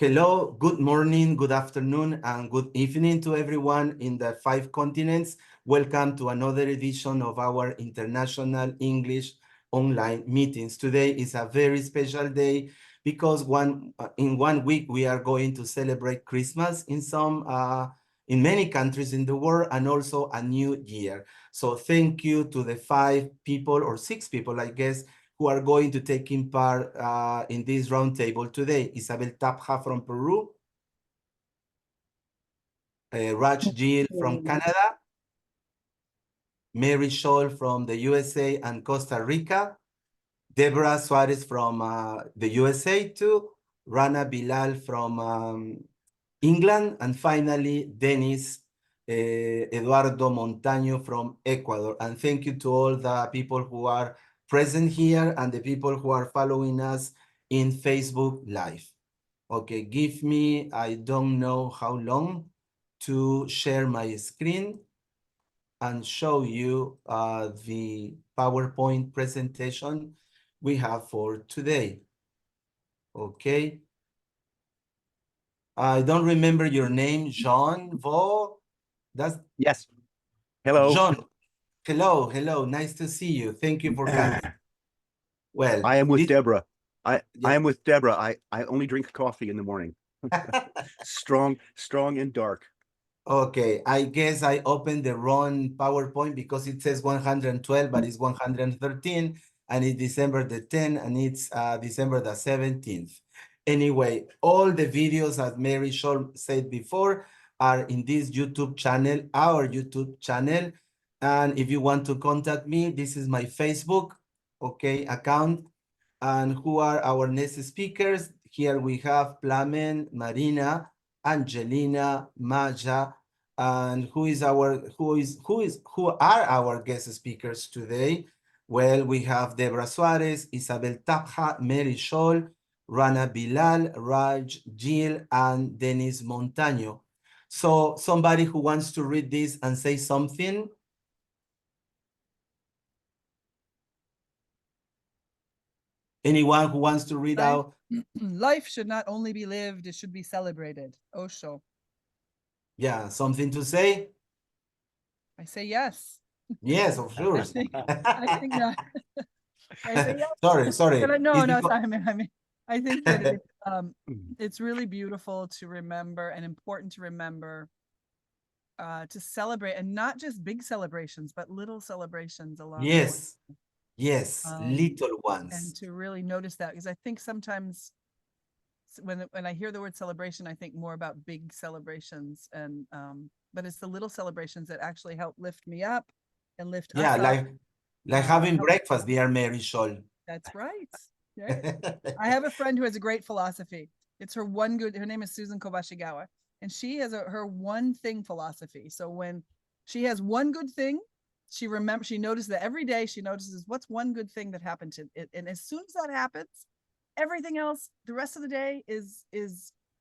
Hello, good morning, good afternoon, and good evening to everyone in the 5 continents. Welcome to another edition of our International English online meetings. Today is a very special day because in 1 week we are going to celebrate Christmas in many countries in the world, and also a new year. So thank you to the 5 people or 6 people, I guess, who are going to taking part in this roundtable today. Isabel Tapja from Peru, Raj Gill from Canada, Mary Scholl from the USA and Costa Rica, Deborah Suarez from the USA too, Rana Bilal from England, and finally, Dennis Eduardo Montaño from Ecuador. And thank you to all the people who are present here and the people who are following us in Facebook Live. Okay, give me, I don't know how long, to share my screen and show you the PowerPoint presentation we have for today. Okay. I don't remember your name, Jean Vo. Yes. Hello. Jean. Hello. Nice to see you. Thank you for coming. Well, I am with Deborah. I am with Deborah. I only drink coffee in the morning. strong and dark. Okay, I guess I opened the wrong PowerPoint because it says 112, but it's 113, and it's December the 10th, and it's December the 17th. Anyway, all the videos, as Mary Scholl said before, are in this YouTube channel, our YouTube channel. And if you want to contact me, this is my Facebook, okay, account. And who are our next speakers? Here we have Plamen, Marina, Angelina, Maja, and who are our guest speakers today? Well, we have Deborah Suarez, Isabel Tapja, Mary Scholl, Rana Bilal, Raj Gill, and Dennis Montaño. So somebody who wants to read this and say something? Anyone who wants to read out? Life should not only be lived, it should be celebrated. Osho. Yeah, something to say? I say yes. Yes, of course. I think not. I say yes. Sorry. I think that it's really beautiful to remember and important to remember to celebrate, and not just big celebrations, but little celebrations along the way. Yes, little ones. And to really notice that, because I think sometimes when I hear the word celebration, I think more about big celebrations, and but it's the little celebrations that actually help lift me up and lift us up. Like having breakfast, dear Mary Scholl. That's right. I have a friend who has a great philosophy. It's her name is Susan Kobashigawa, and she has her one thing philosophy. So when she has one good thing, she notices that every day she notices what's one good thing that happened to it. And as soon as that happens, everything else, the rest of the day is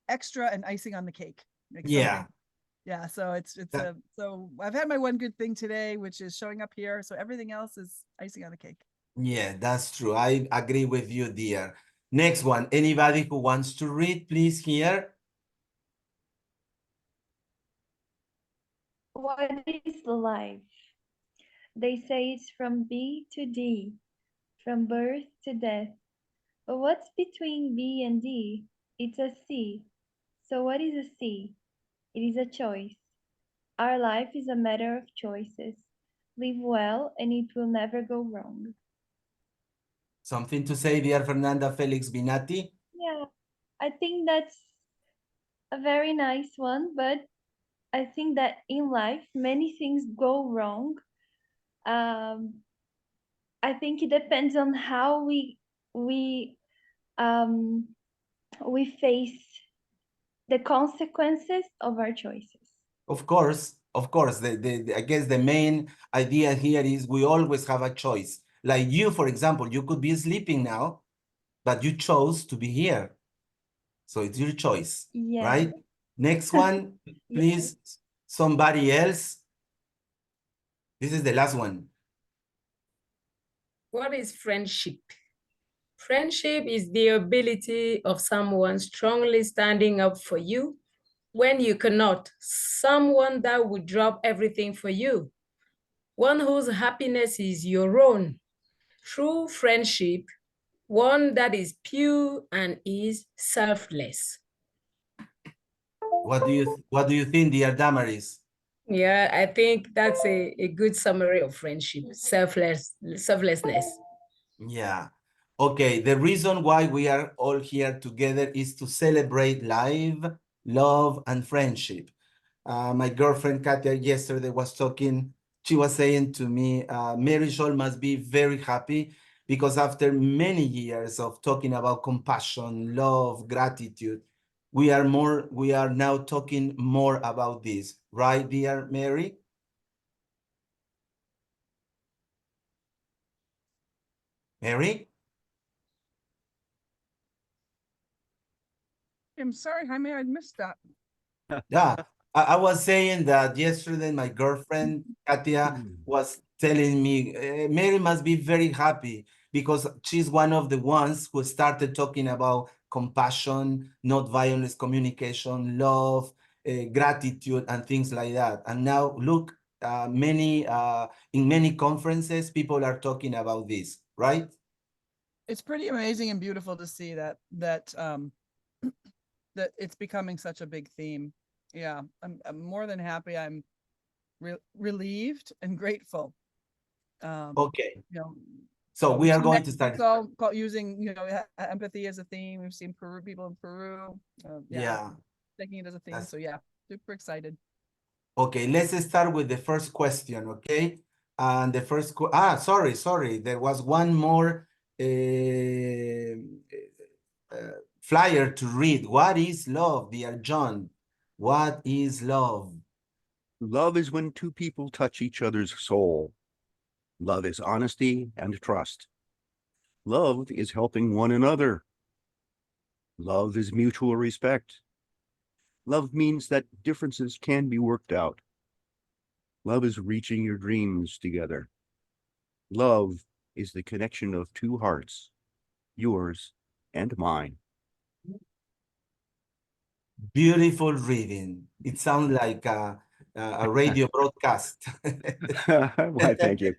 extra and icing on the cake. Yeah. So so I've had my one good thing today, which is showing up here. So everything else is icing on the cake. Yeah, that's true. I agree with you, dear. Next one. Anybody who wants to read, please, here. What is life? They say it's from B to D, from birth to death. But what's between B and D? It's a C. So what is a C? It is a choice. Our life is a matter of choices. Live well and it will never go wrong. Something to say, dear Fernanda Felix Binati? Yeah, I think that's a very nice one, but I think that in life, many things go wrong. I think it depends on how we face the consequences of our choices. Of course. I guess the main idea here is we always have a choice. Like you, for example, you could be sleeping now, but you chose to be here. So it's your choice, right? Next one, please. Somebody else. This is the last one. What is friendship? Friendship is the ability of someone strongly standing up for you when you cannot, someone that would drop everything for you, one whose happiness is your own. True friendship, one that is pure and is selfless. What do you think, dear Damaris? Yeah, I think that's a good summary of friendship, selflessness. Yeah. Okay, the reason why we are all here together is to celebrate life, love, and friendship. My girlfriend Katia yesterday was talking, she was saying to me, Mary Jo must be very happy because after many years of talking about compassion, love, gratitude, we are now talking more about this, right, dear Mary? Mary? I'm sorry, Jaime, I missed that. Yeah, I was saying that yesterday my girlfriend Katia was telling me Mary must be very happy because she's one of the ones who started talking about compassion, not violence communication, love, gratitude, and things like that. And now look, in many conferences, people are talking about this, right? It's pretty amazing and beautiful to see that that it's becoming such a big theme. Yeah, I'm more than happy. I'm relieved and grateful. Okay, You know, so we we've are seen going to start. Mexico using empathy as a theme. We've seen Peru, people in Peru. Yeah, taking it as a theme. that's- So yeah, super excited. Okay, let's start with the first question, okay? And the first, sorry. There was one more flyer to read. What is love, dear John? What is love? Love is when two people touch each other's soul. Love is honesty and trust. Love is helping one another. Love is mutual respect. Love means that differences can be worked out. Love is reaching your dreams together. Love is the connection of two hearts, yours and mine. Beautiful reading. It sounds like a radio broadcast. Why, thank you.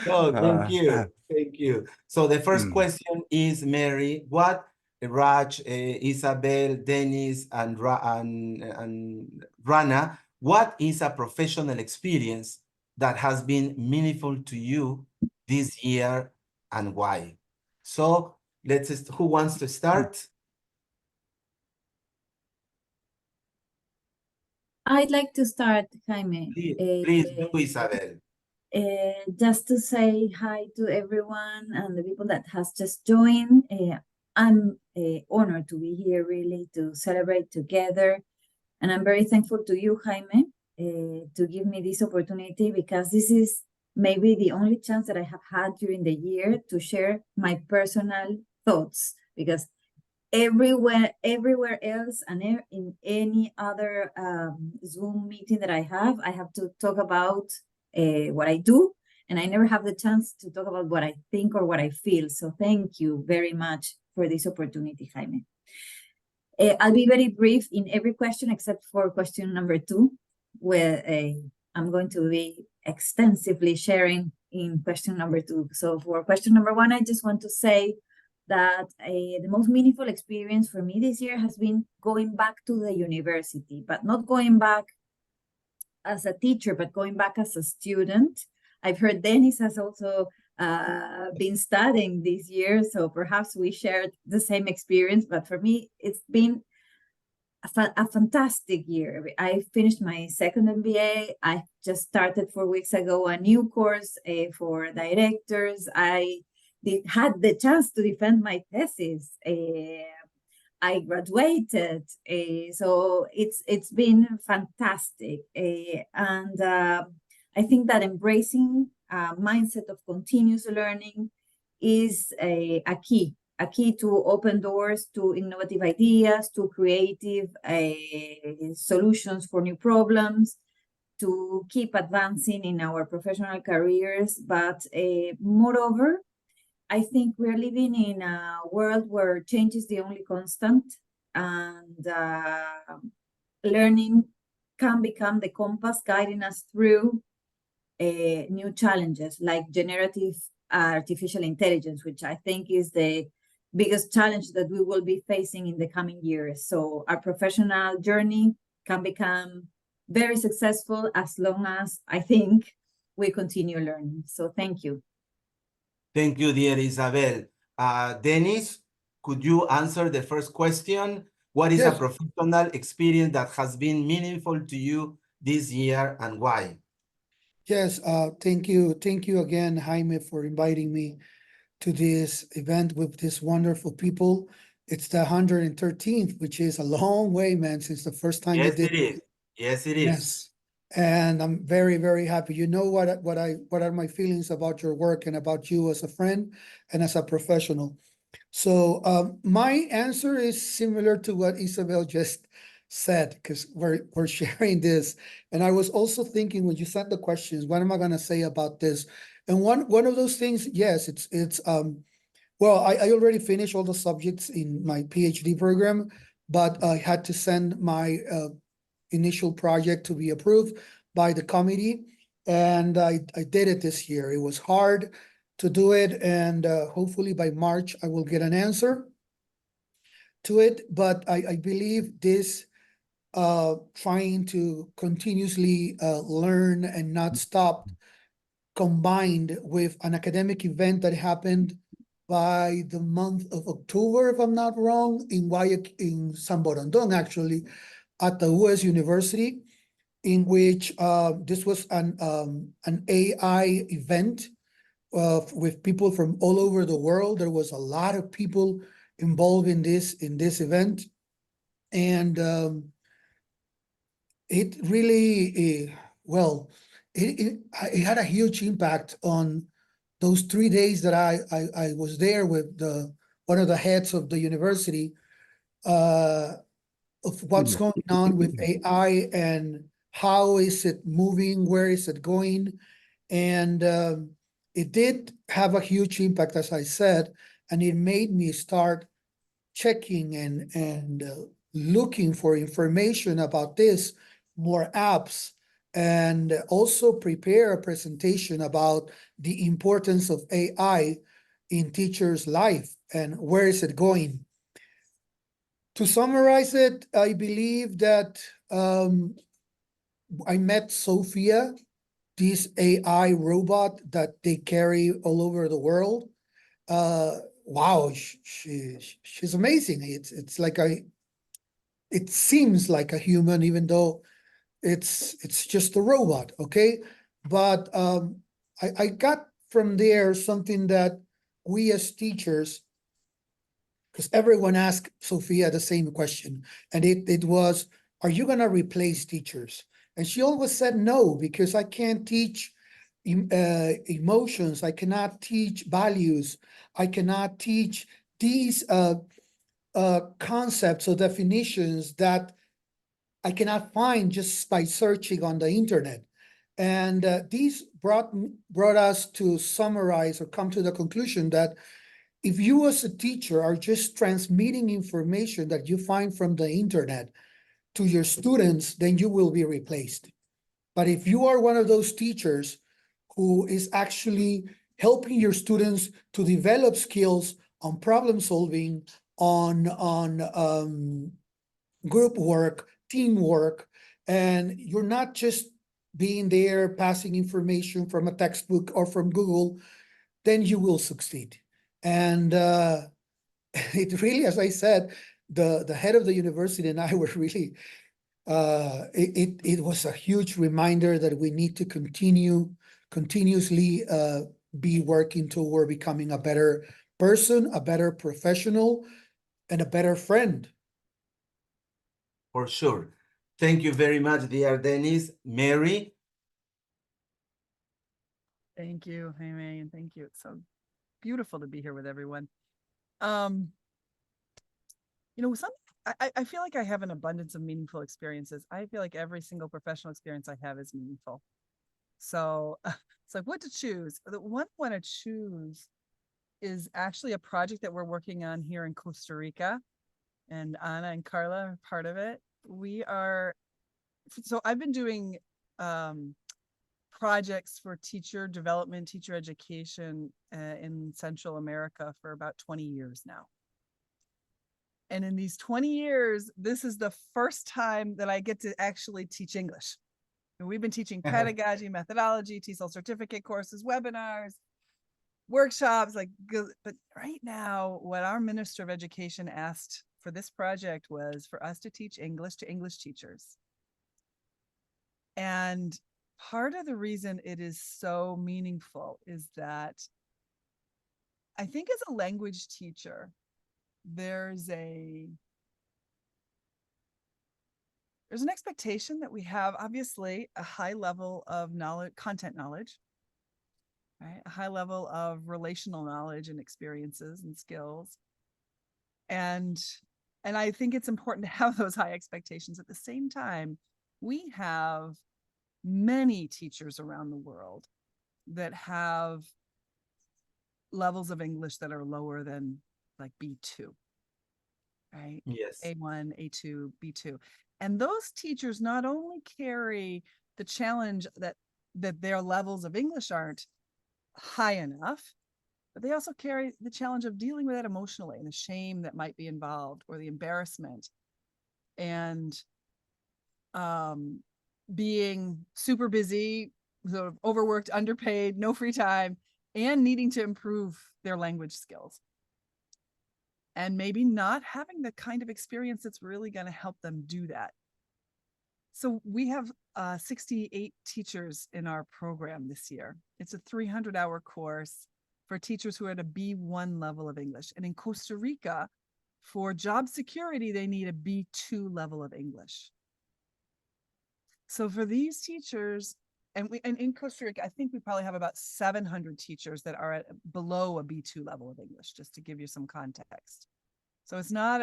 No, thank you. Thank you. So the first question is, Mary, what Raj, Isabel, Dennis, and Rana, what is a professional experience that has been meaningful to you this year and why? So who wants to start? I'd like to start, Jaime. Please do, Isabel. Just to say hi to everyone and the people that has just joined. I'm honored to be here, really, to celebrate together. And I'm very thankful to you, Jaime, to give me this opportunity, because this is maybe the only chance that I have had during the year to share my personal thoughts, because everywhere else and in any other Zoom meeting that I have to talk about what I do, and I never have the chance to talk about what I think or what I feel. So thank you very much for this opportunity, Jaime. I'll be very brief in every question except for question number 2, where I'm going to be extensively sharing in question number 2. So for question number 1, I just want to say that the most meaningful experience for me this year has been going back to the university, but not going back as a teacher, but going back as a student. I've heard Dennis has also been studying this year, so perhaps we shared the same experience, but for me, it's been a fantastic year. I finished my second MBA. I just started 4 weeks ago a new course for directors. I had the chance to defend my thesis. I graduated, so it's been fantastic. And I think that embracing a mindset of continuous learning is a key to open doors to innovative ideas, to creative solutions for new problems, to keep advancing in our professional careers. But moreover, I think we're living in a world where change is the only constant, and learning can become the compass guiding us through new challenges like generative artificial intelligence, which I think is the biggest challenge that we will be facing in the coming years. So our professional journey can become very successful as long as I think we continue learning. So thank you. Thank you, dear Isabel. Dennis, could you answer the first question? What is a Yes. professional experience that has been meaningful to you this year and why? Yes, thank you. Thank you again, Jaime, for inviting me to this event with these wonderful people. It's the 113th, which is a long way, man, since the first time we Yes, did it is. Yes, it is. Yes. And I'm very, very happy. You know what are my feelings about your work and about you as a friend and as a professional. So my answer is similar to what Isabel just said, because we're sharing this. And I was also thinking when you sent the questions, what am I gonna say about this? And one of those things, yes, it's well, I already finished all the subjects in my PhD program, but I had to send my initial project to be approved by the committee, and I did it this year. It was hard to do it, and hopefully by March I will get an answer to it. But I believe this trying to continuously learn and not stop, combined with an academic event that happened by the month of October, if I'm not wrong, in San Borondon, actually, at the US University, in which this was an AI event with people from all over the world. There was a lot of people involved in this event, and it really well, it had a huge impact on those 3 days that I was there with one of the heads of the university, of what's going on with AI and how is it moving, where is it going, and it did have a huge impact, as I said, and it made me start checking and looking for information about this, more apps, and also prepare a presentation about the importance of AI in teachers' life and where is it going. To summarize it, I believe that I met Sophia, this AI robot that they carry all over the world. Wow, she's amazing. It's like it seems like a human, even though it's just a robot. Okay, but I got from there something that we as teachers, because everyone asked Sophia the same question, and it was, are you going to replace teachers? And she always said no, because I can't teach emotions. I cannot teach values. I cannot teach these concepts or definitions that I cannot find just by searching on the internet. And these brought us to summarize or come to the conclusion that if you as a teacher are just transmitting information that you find from the internet to your students, then you will be replaced. But if you are one of those teachers who is actually helping your students to develop skills on problem solving, on group work, teamwork, and you're not just being there passing information from a textbook or from Google, then you will succeed. And it really, as I said, the head of the university and I were really, it was a huge reminder that we need to continuously be working toward becoming a better person, a better professional, and a better friend. For sure. Thank you very much, dear Dennis. Mary? Thank you, Jaime, and thank you. It's so beautiful to be here with everyone. You know, I feel like I have an abundance of meaningful experiences. I feel like every single professional experience I have is meaningful. So it's like what to choose. The one I want to choose is actually a project that we're working on here in Costa Rica, and Anna and Carla are part of it. So I've been doing projects for teacher development, teacher education in Central America for about 20 years now. And in these 20 years, this is the first time that I get to actually teach English. And we've been teaching pedagogy, methodology, TESOL certificate courses, webinars, workshops, but right now, what our Minister of Education asked for this project was for us to teach English to English teachers. And part of the reason it is so meaningful is that I think as a language teacher, there's an expectation that we have, obviously, a high level of knowledge, content knowledge, right? A high level of relational knowledge and experiences and skills. And I think it's important to have those high expectations. At the same time, we have many teachers around the world that have levels of English that are lower than like B2, right? Yes. A1, A2, B2. And those teachers not only carry the challenge that their levels of English aren't high enough, but they also carry the challenge of dealing with that emotionally and the shame that might be involved or the embarrassment and being super busy, sort of overworked, underpaid, no free time, and needing to improve their language skills. And maybe not having the kind of experience that's really going to help them do that. So we have 68 teachers in our program this year. It's a 300-hour course for teachers who are at a B1 level of English. And in Costa Rica, for job security, they need a B2 level of English. So for these teachers, and in Costa Rica, I think we probably have about 700 teachers that are at below a B2 level of English, just to give you some context. So it's not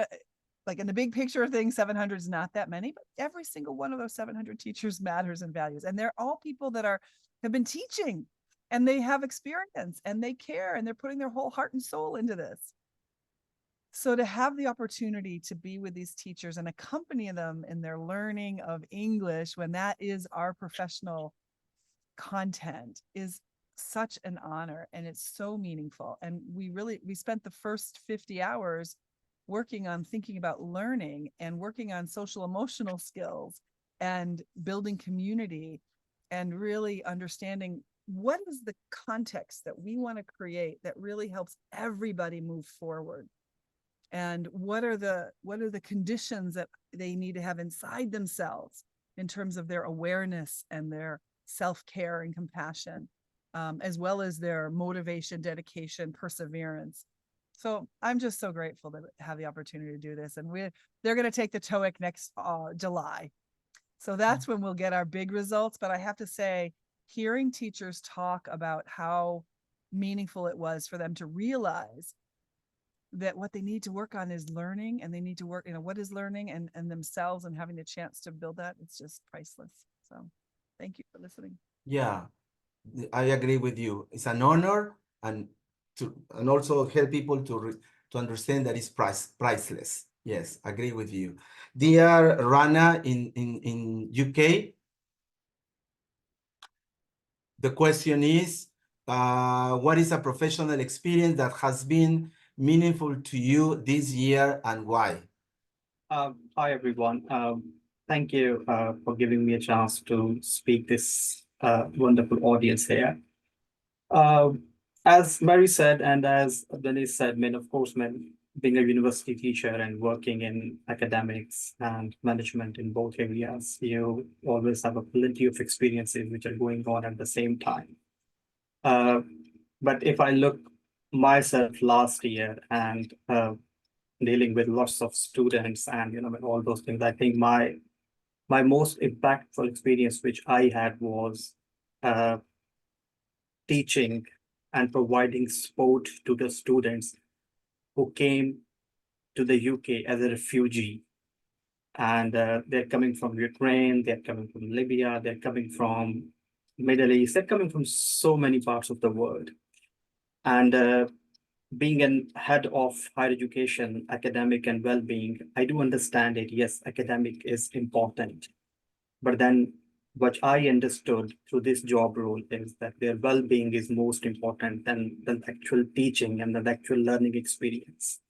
like in the big picture of things, 700 is not that many, but every single one of those 700 teachers matters and values. And they're all people that have been teaching, and they have experience, and they care, and they're putting their whole heart and soul into this. So to have the opportunity to be with these teachers and accompany them in their learning of English when that is our professional content is such an honor, and it's so meaningful. And we spent the first 50 hours working on thinking about learning and working on social emotional skills and building community and really understanding what is the context that we want to create that really helps everybody move forward. And what are the conditions that they need to have inside themselves in terms of their awareness and their self-care and compassion, as well as their motivation, dedication, perseverance. So I'm just so grateful to have the opportunity to do this. And they're going to take the TOEIC next July. So that's when we'll get our big results. But I have to say, hearing teachers talk about how meaningful it was for them to realize that what they need to work on is learning, and they need to work, what is learning and themselves, and having the chance to build that, it's just priceless. So thank you for listening. Yeah, I agree with you. It's an honor, and also help people to understand that it's priceless. Yes, agree with you. Dear Rana in UK, the question is, what is a professional experience that has been meaningful to you this year, and why? Hi, everyone. Thank you for giving me a chance to speak this wonderful audience here. As Mary said, and as Denise said, of course, being a university teacher and working in academics and management in both areas, you always have a plenty of experiences which are going on at the same time. But if I look myself last year and dealing with lots of students and all those things, I think my most impactful experience which I had was teaching and providing support to the students who came to the UK as a refugee. And they're coming from Ukraine, they're coming from Libya, they're coming from Middle East, they're coming from so many parts of the world. And being an head of higher education, academic and well-being, I do understand it. Yes, academic is important. But then what I understood through this job role is that their well-being is most important than actual teaching and the actual learning experience.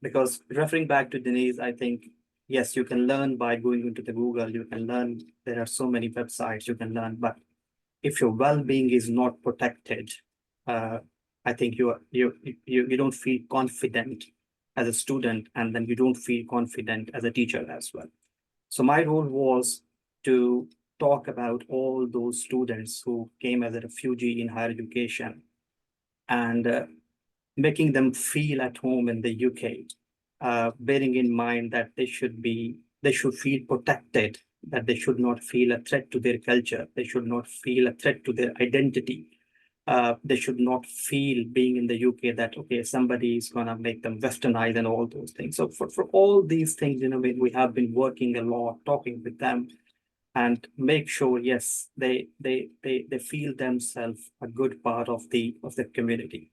Because referring back to Denise, I think, yes, you can learn by going into the Google, you can learn, there are so many websites you can learn, but if your well-being is not protected, I think you don't feel confident as a student, and then you don't feel confident as a teacher as well. So my role was to talk about all those students who came as a refugee in higher education and making them feel at home in the UK, bearing in mind that they should feel protected, that they should not feel a threat to their culture, they should not feel a threat to their identity. They should not feel being in the UK that, okay, somebody is gonna make them westernized and all those things. So for all these things, we have been working a lot, talking with them and make sure, yes, they feel themselves a good part of the community.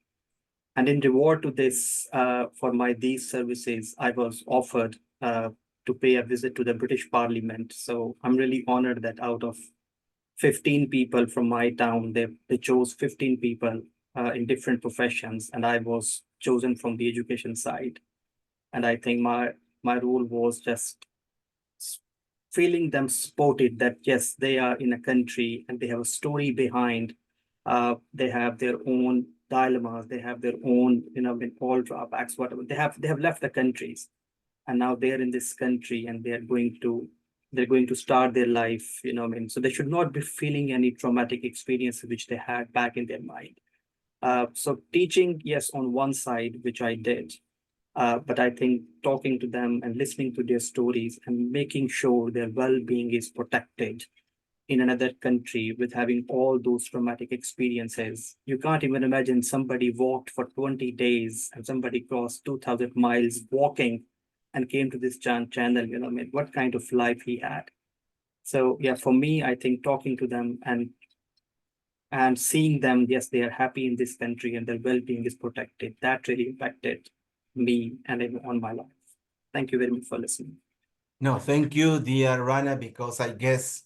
And in reward to this, for these services, I was offered to pay a visit to the British Parliament. So I'm really honored that out of 15 people from my town, they chose 15 people in different professions, and I was chosen from the education side. And I think my role was just feeling them supported, that yes, they are in a country and they have a story behind. They have their own dilemmas, they have their own, in all drawbacks, whatever. They have left the countries, and now they're in this country and they're going to start their life, so they should not be feeling any traumatic experience which they had back in their mind. So teaching, yes, on one side, which I did, but I think talking to them and listening to their stories and making sure their well-being is protected in another country with having all those traumatic experiences. You can't even imagine somebody walked for 20 days and somebody crossed 2,000 miles walking and came to this channel, what kind of life he had. So yeah, for me, I think talking to them and seeing them, yes, they are happy in this country and their well-being is protected, that really impacted me and on my life. Thank you very much for listening. No, thank you, dear Rana, because I guess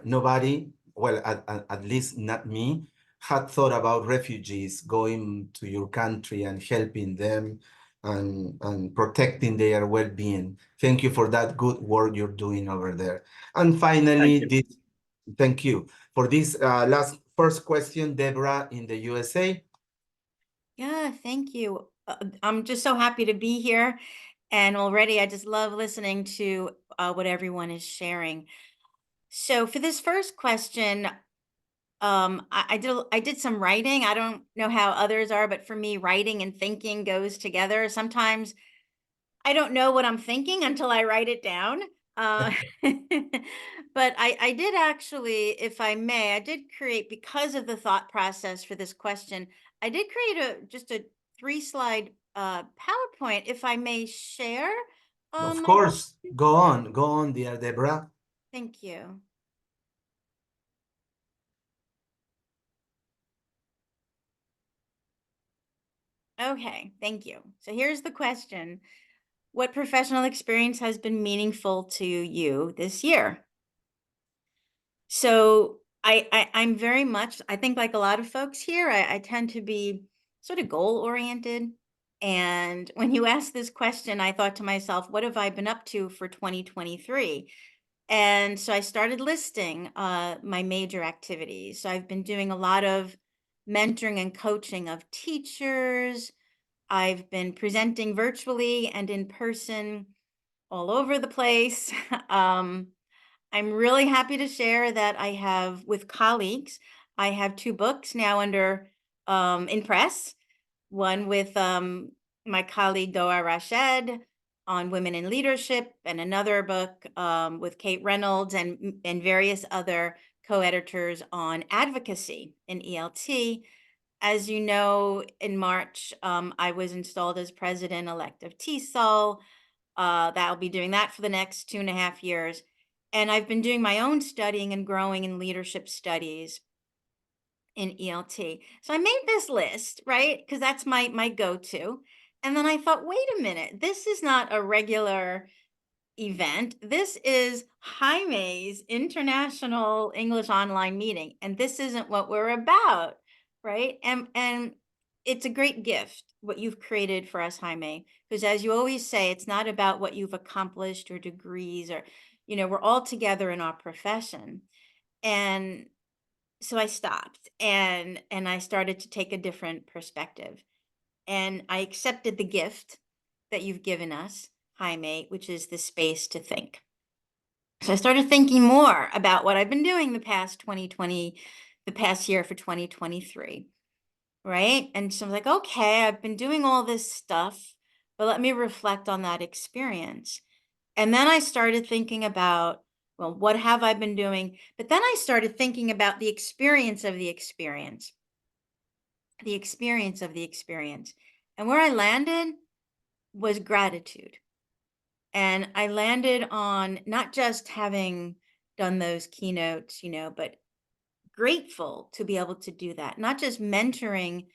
nobody, well, at least not me, had thought about refugees going to your country and helping them and protecting their well-being. Thank you for that good work you're doing over there. And finally, thank you for this first question, Deborah in the USA. Yeah, thank you. I'm just so happy to be here. And already I just love listening to what everyone is sharing. So for this first question, I did some writing. I don't know how others are, but for me, writing and thinking goes together. Sometimes I don't know what I'm thinking until I write it down. But I did actually, if I may, I did create, because of the thought process for this question, I did create just a 3-slide PowerPoint, if I may share. Of course, go on, dear Deborah. Thank you. Okay, thank you. So here's the question. What professional experience has been meaningful to you this year? So I'm very much, I think like a lot of folks here, I tend to be sort of goal oriented. And when you asked this question, I thought to myself, what have I been up to for 2023? And so I started listing my major activities. So I've been doing a lot of mentoring and coaching of teachers. I've been presenting virtually and in person all over the place. I'm really happy to share that I have, with colleagues, I have 2 books now under in press. One with my colleague Doa Rashed on women in leadership, and another book with Kate Reynolds and various other co-editors on advocacy in ELT. As you know, in March, I was installed as president-elect of TESOL. I'll be doing that for the next 2.5 years. And I've been doing my own studying and growing in leadership studies. in ELT. So I made this list, right? Because that's my go-to. And then I thought, wait a minute, this is not a regular event. This is Jaime's International English Online Meeting, and this isn't what we're about, right? And it's a great gift what you've created for us, Jaime, because as you always say, it's not about what you've accomplished or degrees or, we're all together in our profession. And so I stopped and I started to take a different perspective, and I accepted the gift that you've given us, Jaime, which is the space to think. So I started thinking more about what I've been doing the past year for 2023, right? And so I was like, okay, I've been doing all this stuff, but let me reflect on that experience. And then I started thinking about, well, what have I been doing? But then I started thinking about the experience of the experience, the experience of the experience. And where I landed was gratitude. And I landed on not just having done those keynotes, but grateful to be able to do that. Not just mentoring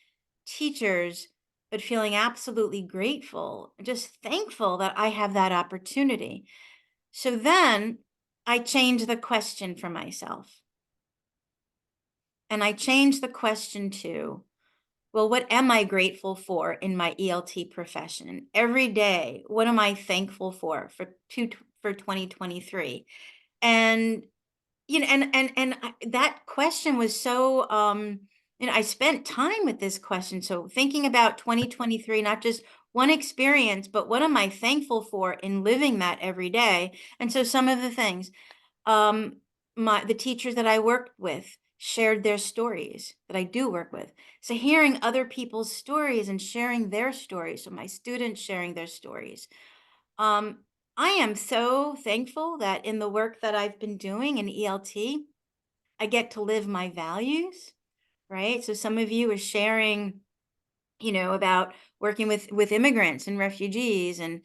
teachers, but feeling absolutely grateful, just thankful that I have that opportunity. So then I changed the question for myself. And I changed the question to, well, what am I grateful for in my ELT profession? Every day, what am I thankful for 2023? And that question was so I spent time with this question. So thinking about 2023, not just one experience, but what am I thankful for in living that every day? And so some of the things, the teachers that I worked with shared their stories that I do work with. So hearing other people's stories and sharing their stories, so my students sharing their stories. I am so thankful that in the work that I've been doing in ELT, I get to live my values, right? So some of you are sharing, about working with immigrants and refugees and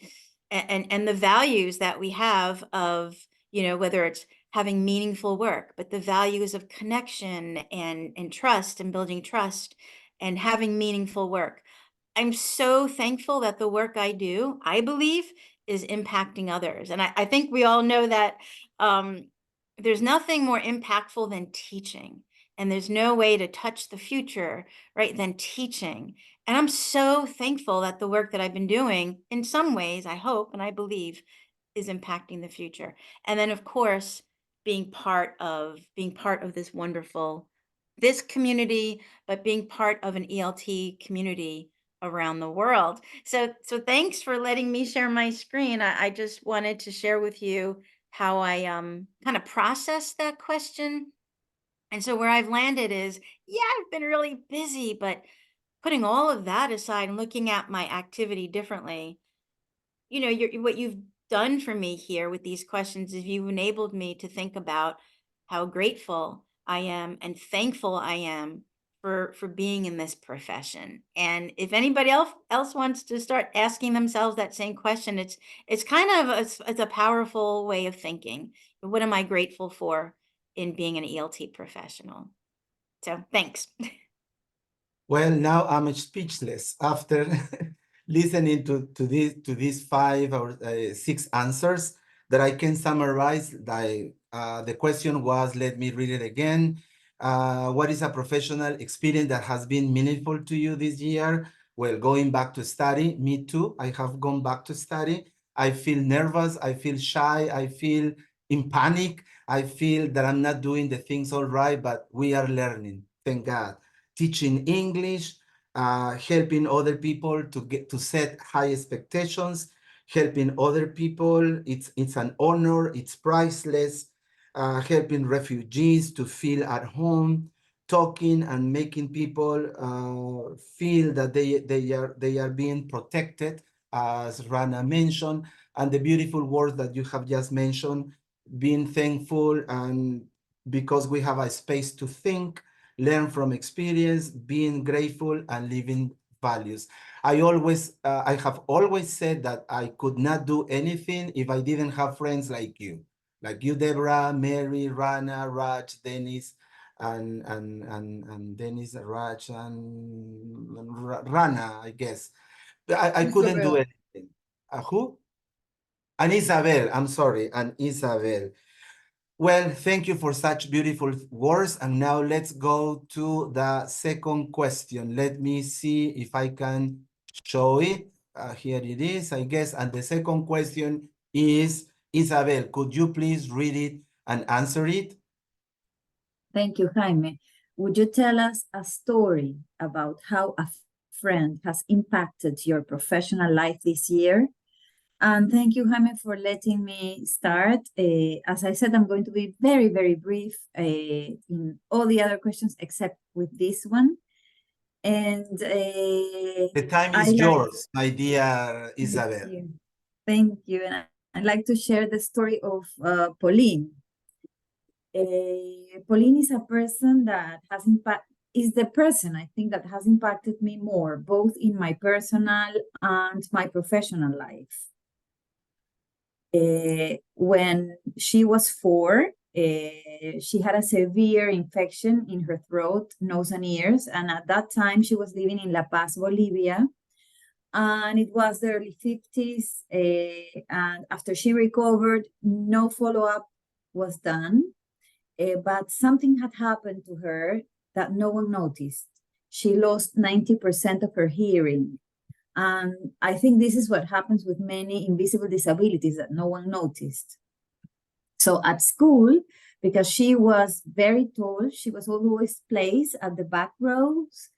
the values that we have of, whether it's having meaningful work, but the values of connection and trust and building trust and having meaningful work. I'm so thankful that the work I do, I believe, is impacting others. And I think we all know that there's nothing more impactful than teaching. And there's no way to touch the future, right, than teaching. And I'm so thankful that the work that I've been doing, in some ways, I hope and I believe, is impacting the future. And then, of course, being part of this community, but being part of an ELT community around the world. So thanks for letting me share my screen. I just wanted to share with you how I kind of processed that question. And so where I've landed is, yeah, I've been really busy, but putting all of that aside and looking at my activity differently, what you've done for me here with these questions is you've enabled me to think about how grateful I am and thankful I am for being in this profession. And if anybody else wants to start asking themselves that same question, it's kind of it's a powerful way of thinking. What am I grateful for in being an ELT professional? So thanks. Well, now I'm speechless after listening to these 5 or 6 answers that I can summarize. The question was, let me read it again. What is a professional experience that has been meaningful to you this year? Well, going back to study, me too. I have gone back to study. I feel nervous. I feel shy. I feel in panic. I feel that I'm not doing the things all right, but we are learning. Thank God. Teaching English, helping other people to set high expectations, helping other people. It's an honor. It's priceless. Helping refugees to feel at home, talking and making people feel that they are being protected, as Rana mentioned, and the beautiful words that you have just mentioned, being thankful and because we have a space to think, learn from experience, being grateful, and living values. I have always said that I could not do anything if I didn't have friends like you, Deborah, Mary, Rana, Raj, Dennis, and Dennis, Raj, and Rana, I guess. I couldn't do Isabel. anything. Who? And Isabel, I'm sorry, and Isabel. Well, thank you for such beautiful words. And now let's go to the second question. Let me see if I can show it. Here it is, I guess. And the second question is, Isabel, could you please read it and answer it? Thank you, Jaime. Would you tell us a story about how a friend has impacted your professional life this year? And thank you, Jaime, for letting me start. As I said, I'm going to be very, very brief in all the other questions except with this one. And The time is I like, yours, my dear thank Isabel. you. Thank you. And I'd like to share the story of Pauline. Pauline is a person that is the person I think that has impacted me more, both in my personal and my professional life. When she was 4, she had a severe infection in her throat, nose, and ears. And at that time, she was living in La Paz, Bolivia. And it was the early 50s. And after she recovered, no follow-up was done. But something had happened to her that no one noticed. She lost 90% of her hearing. And I think this is what happens with many invisible disabilities that no one noticed. So at school, because she was very tall, she was always placed at the back rows.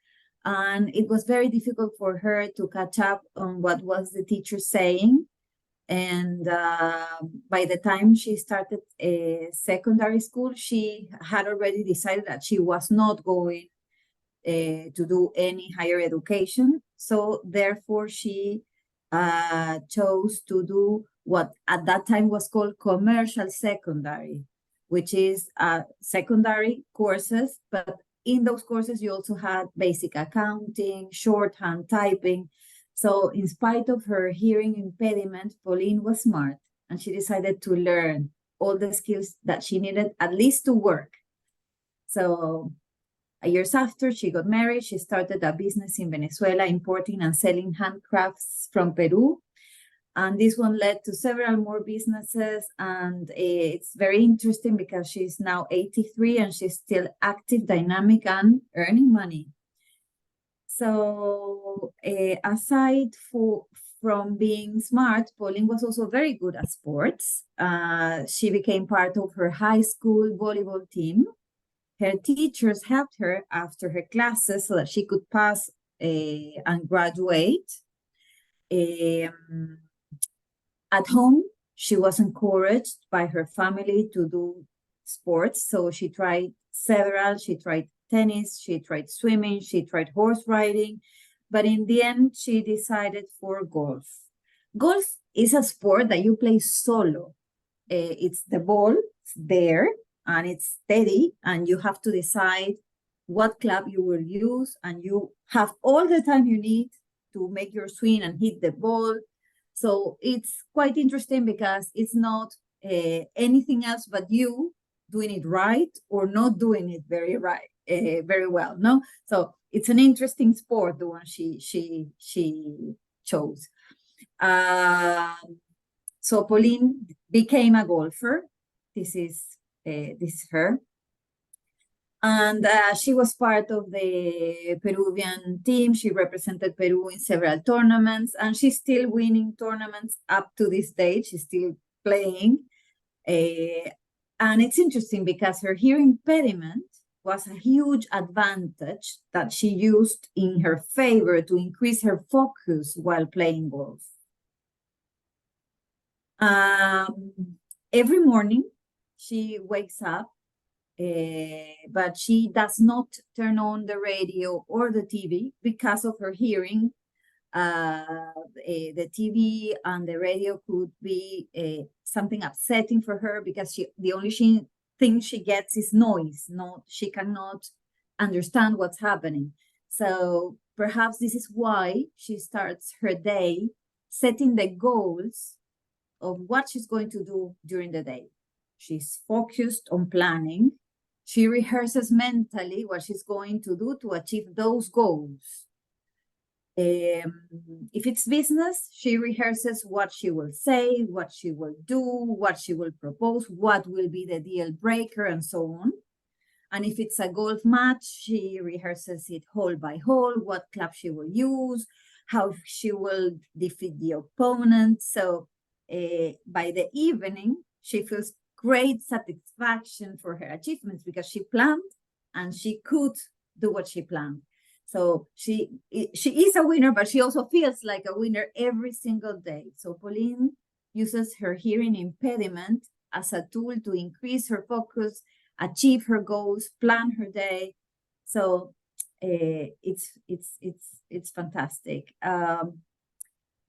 And it was very difficult for her to catch up on what was the teacher saying. And by the time she started secondary school, she had already decided that she was not going to do any higher education. So therefore, she chose to do what at that time was called commercial secondary, which is secondary courses. But in those courses, you also had basic accounting, shorthand, typing. So in spite of her hearing impediment, Pauline was smart, and she decided to learn all the skills that she needed, at least to work. So years after she got married, she started a business in Venezuela, importing and selling handcrafts from Peru. And this one led to several more businesses. And it's very interesting because she's now 83 and she's still active, dynamic, and earning money. So aside from being smart, Pauline was also very good at sports. She became part of her high school volleyball team. Her teachers helped her after her classes so that she could pass and graduate. At home, she was encouraged by her family to do sports. So she tried several. She tried tennis, she tried swimming, she tried horse riding. But in the end, she decided for golf. Golf is a sport that you play solo. It's the ball there, and it's steady, and you have to decide what club you will use, and you have all the time you need to make your swing and hit the ball. So it's quite interesting because it's not anything else but you doing it right or not doing it very well, no? So it's an interesting sport, the one she chose. So Pauline became a golfer. This is her. And she was part of the Peruvian team. She represented Peru in several tournaments, and she's still winning tournaments up to this day. She's still playing. And it's interesting because her hearing impediment was a huge advantage that she used in her favor to increase her focus while playing golf. Every morning, she wakes up, but she does not turn on the radio or the TV because of her hearing. The TV and the radio could be something upsetting for her because the only thing she gets is noise. She cannot understand what's happening. So perhaps this is why she starts her day setting the goals of what she's going to do during the day. She's focused on planning. She rehearses mentally what she's going to do to achieve those goals. If it's business, she rehearses what she will say, what she will do, what she will propose, what will be the deal breaker, and so on. And if it's a golf match, she rehearses it hole by hole, what club she will use, how she will defeat the opponent. So by the evening, she feels great satisfaction for her achievements because she planned and she could do what she planned. So she is a winner, but she also feels like a winner every single day. So Pauline uses her hearing impediment as a tool to increase her focus, achieve her goals, plan her day. So it's fantastic.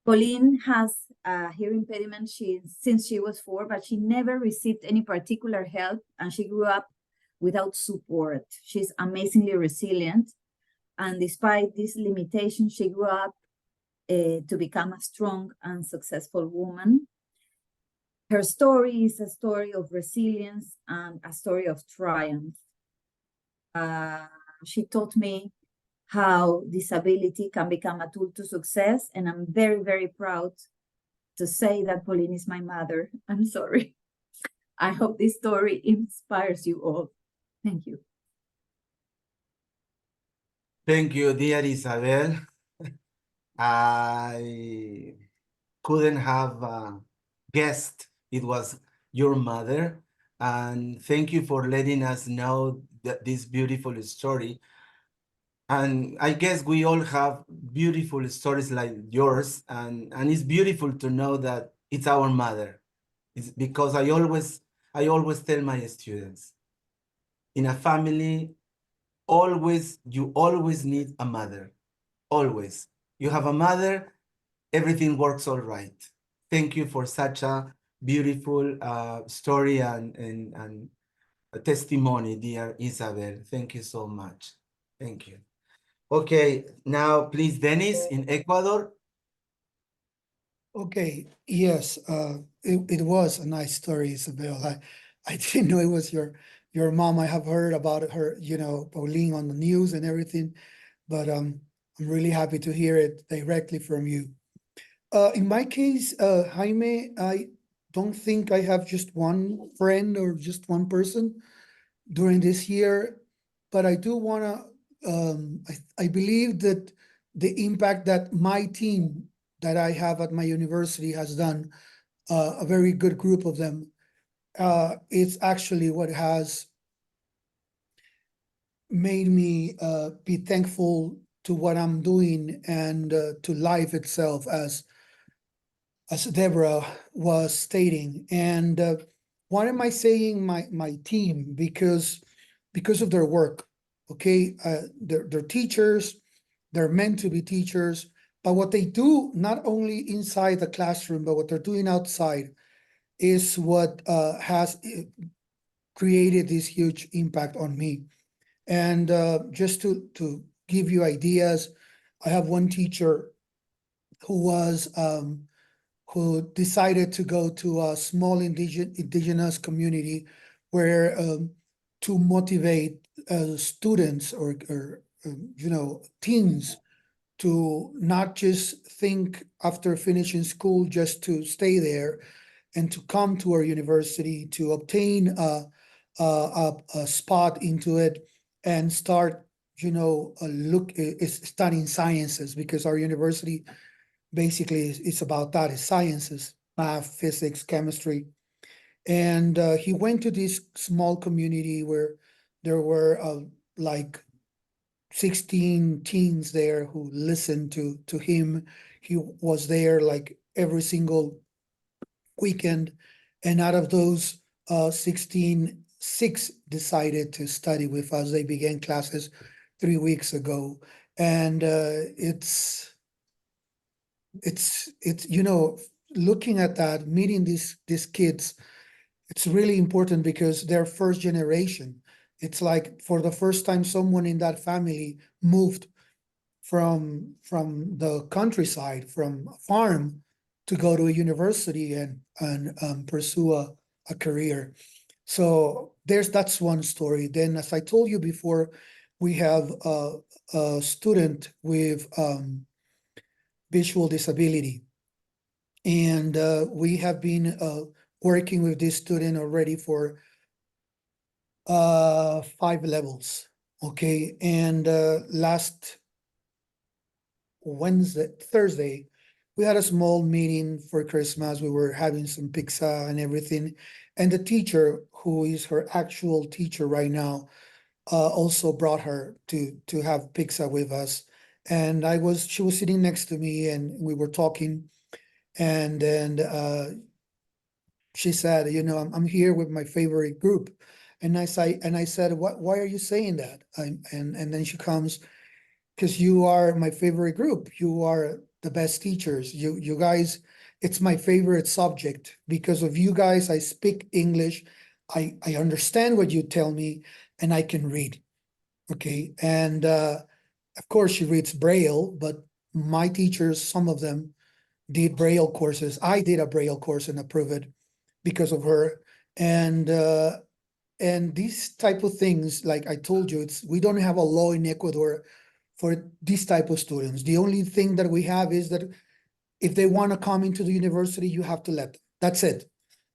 Pauline has a hearing impediment since she was 4, but she never received any particular help, and she grew up without support. She's amazingly resilient, and despite this limitation, she grew up to become a strong and successful woman. Her story is a story of resilience and a story of triumph. She taught me how disability can become a tool to success, and I'm very, very proud to say that Pauline is my mother. I'm sorry. I hope this story inspires you all. Thank you. Thank you, dear Isabel. I couldn't have guessed it was your mother. And thank you for letting us know this beautiful story. And I guess we all have beautiful stories like yours. And it's beautiful to know that it's our mother. It's because I always tell my students, in a family, you always need a mother. Always. You have a mother, everything works all right. Thank you for such a beautiful story and a testimony, dear Isabel. Thank you so much. Thank you. Okay, now please, Dennis in Ecuador. Okay, yes, it was a nice story, Isabel. I didn't know it was your mom. I have heard about her, Pauline on the news and everything, but I'm really happy to hear it directly from you. In my case, Jaime, I don't think I have just one friend or just one person during this year, but I do want to, I believe that the impact that my team that I have at my university has done, a very good group of them, it's actually what has made me be thankful to what I'm doing and to life itself, as Deborah was stating. And why am I saying my team? Because of their work, okay? They're teachers, they're meant to be teachers, but what they do, not only inside the classroom, but what they're doing outside is what has created this huge impact on me. And just to give you ideas, I have one teacher who decided to go to a small indigenous community where to motivate students or teens to not just think after finishing school just to stay there and to come to our university to obtain a spot into it and start studying sciences, because our university basically it's about that, is sciences, math, physics, chemistry. And he went to this small community where there were like 16 teens there who listened to him. He was there like every single weekend, and out of those 16, 6 decided to study with us. They began classes 3 weeks ago, and it's looking at that, meeting these kids, it's really important because they're first generation. It's like for the first time someone in that family moved from the countryside, from a farm, to go to a university and pursue a career. So that's one story. Then, as I told you before, we have a student with visual disability. And we have been working with this student already for 5 levels. Okay. And last Thursday, we had a small meeting for Christmas. We were having some pizza and everything. And the teacher, who is her actual teacher right now, also brought her to have pizza with us. And she was sitting next to me and we were talking. And then she said, you know, I'm here with my favorite group. And I said, why are you saying that? And then she comes, because you are my favorite group. You are the best teachers. You guys, it's my favorite subject. Because of you guys, I speak English. I understand what you tell me and I can read. Okay. And of course she reads Braille, but my teachers, some of them did Braille courses. I did a Braille course and approved it because of her. And these type of things, like I told you, we don't have a law in Ecuador for this type of students. The only thing that we have is that if they want to come into the university, you have to let them. That's it.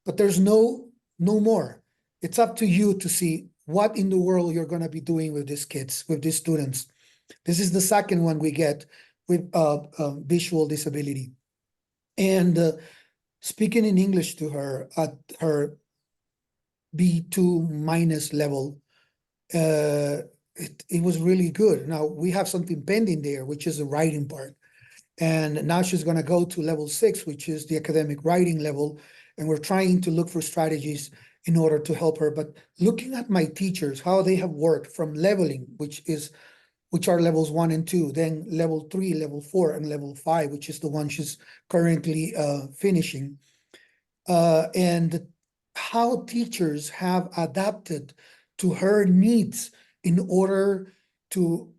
But there's no more. It's up to you to see what in the world you're going to be doing with these kids, with these students. This is the second one we get with visual disability. And speaking in English to her at her B2 minus level, it was really good. Now we have something pending there, which is the writing part. And now she's going to go to level 6, which is the academic writing level. And we're trying to look for strategies in order to help her. But looking at my teachers, how they have worked from leveling, which are levels 1 and 2, then level 3, level 4, and level 5, which is the one she's currently finishing. And how teachers have adapted to her needs in order to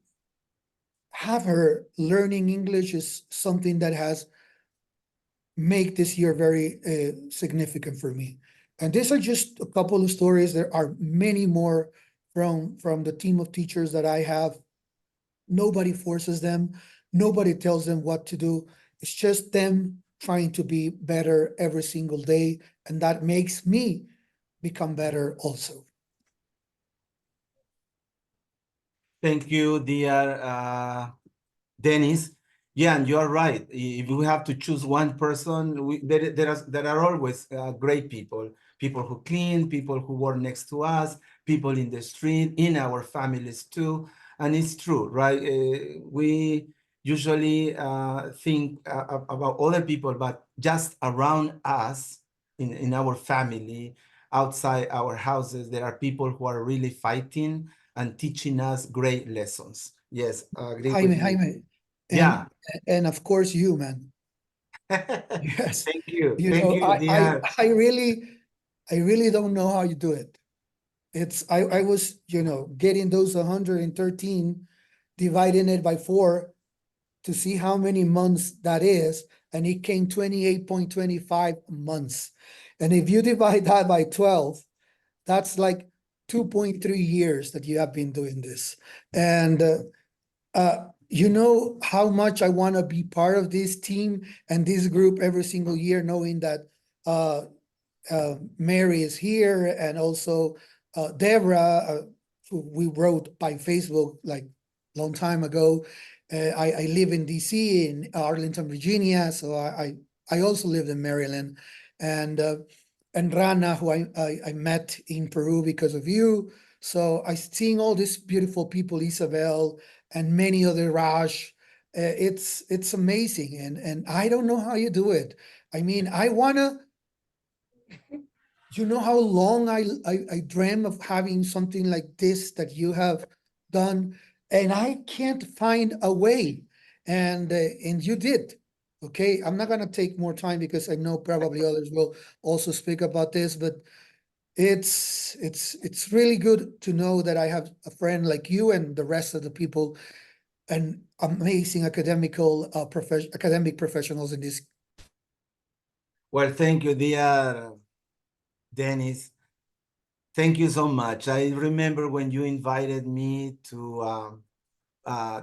have her learning English is something that has made this year very significant for me. And these are just a couple of stories. There are many more from the team of teachers that I have. Nobody forces them. Nobody tells them what to do. It's just them trying to be better every single day. And that makes me become better also. Thank you, dear Dennis. Yeah, and you're right. If we have to choose one person, there are always great people who clean, people who work next to us, people in the street, in our families too. And it's true, right? We usually think about other people, but just around us, in our family, outside our houses, there are people who are really fighting and teaching us great lessons. Yes, agree with you. Jaime, Yeah. and of course you, man. Yes. Thank you. You Thank know, you, dear. I really don't know how you do it. I was, getting those 113, dividing it by 4 to see how many months that is, and it came 28.25 months. And if you divide that by 12, that's like 2.3 years that you have been doing this. And you know how much I want to be part of this team and this group every single year, knowing that Mary is here, and also Deborah, who we wrote by Facebook like long time ago. I live in DC, in Arlington, Virginia, so I also lived in Maryland, and Rana, who I met in Peru because of you. So I seeing all these beautiful people, Isabel and many other, Raj. It's amazing, and I don't know how you do it. I mean, I wanna. You know how long I dream of having something like this that you have done, and I can't find a way, and you did. Okay, I'm not gonna take more time because I know probably others will also speak about this, but it's really good to know that I have a friend like you and the rest of the people, and amazing academic professionals in this. Well, thank you, dear Dennis. Thank you so much. I remember when you invited me to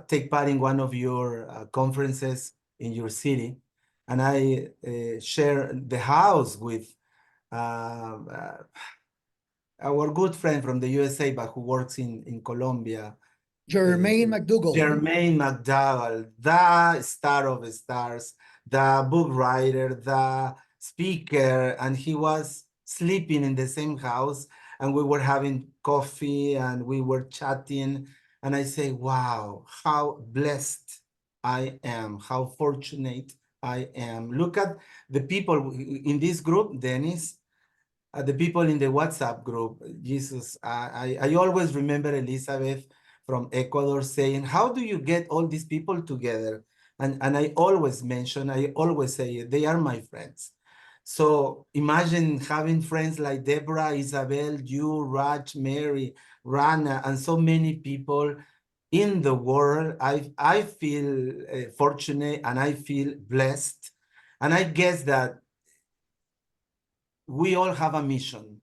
take part in one of your conferences in your city, and I share the house with our good friend from the USA, but who works in Colombia, Jermaine McDougall. Jermaine McDowell, the star of stars, the book writer, the speaker, and he was sleeping in the same house, and we were having coffee and we were chatting, and I say, wow, how blessed I am, how fortunate I am. Look at the people in this group, Dennis, the people in the WhatsApp group. Jesus, I always remember Elizabeth from Ecuador saying, how do you get all these people together? And I always mention, I always say, they are my friends. So imagine having friends like Deborah, Isabel, you, Raj, Mary, Rana, and so many people in the world. I feel fortunate and I feel blessed. And I guess that we all have a mission.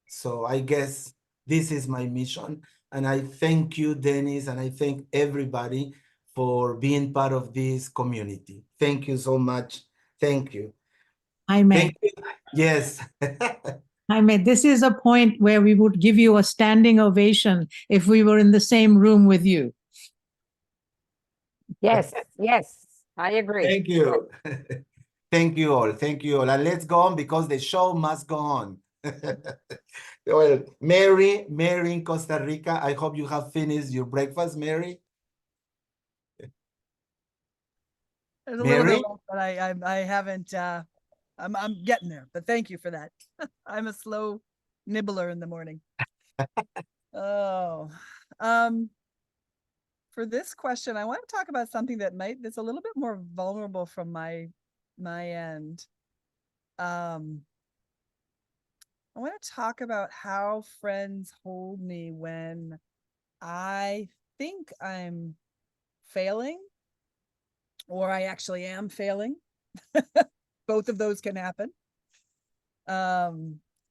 So I guess this is my mission. And I thank you, Dennis, and I thank everybody for being part of this community. Thank you so much. Thank you. Jaime, Thank you. Yes. Jaime, this is a point where we would give you a standing ovation if we were in the same room with you. Yes, yes, I agree. Thank you. Thank you all. Thank you all. And let's go on because the show must go on. Well, Mary in Costa Rica, I hope you have finished your breakfast, Mary. There's a little bit Mary? left, but I haven't. I'm getting there. But thank you for that. I'm a slow nibbler in the morning. Oh, for this question, I want to talk about something that's a little bit more vulnerable from my end. I want to talk about how friends hold me when I think I'm failing or I actually am failing. Both of those can happen.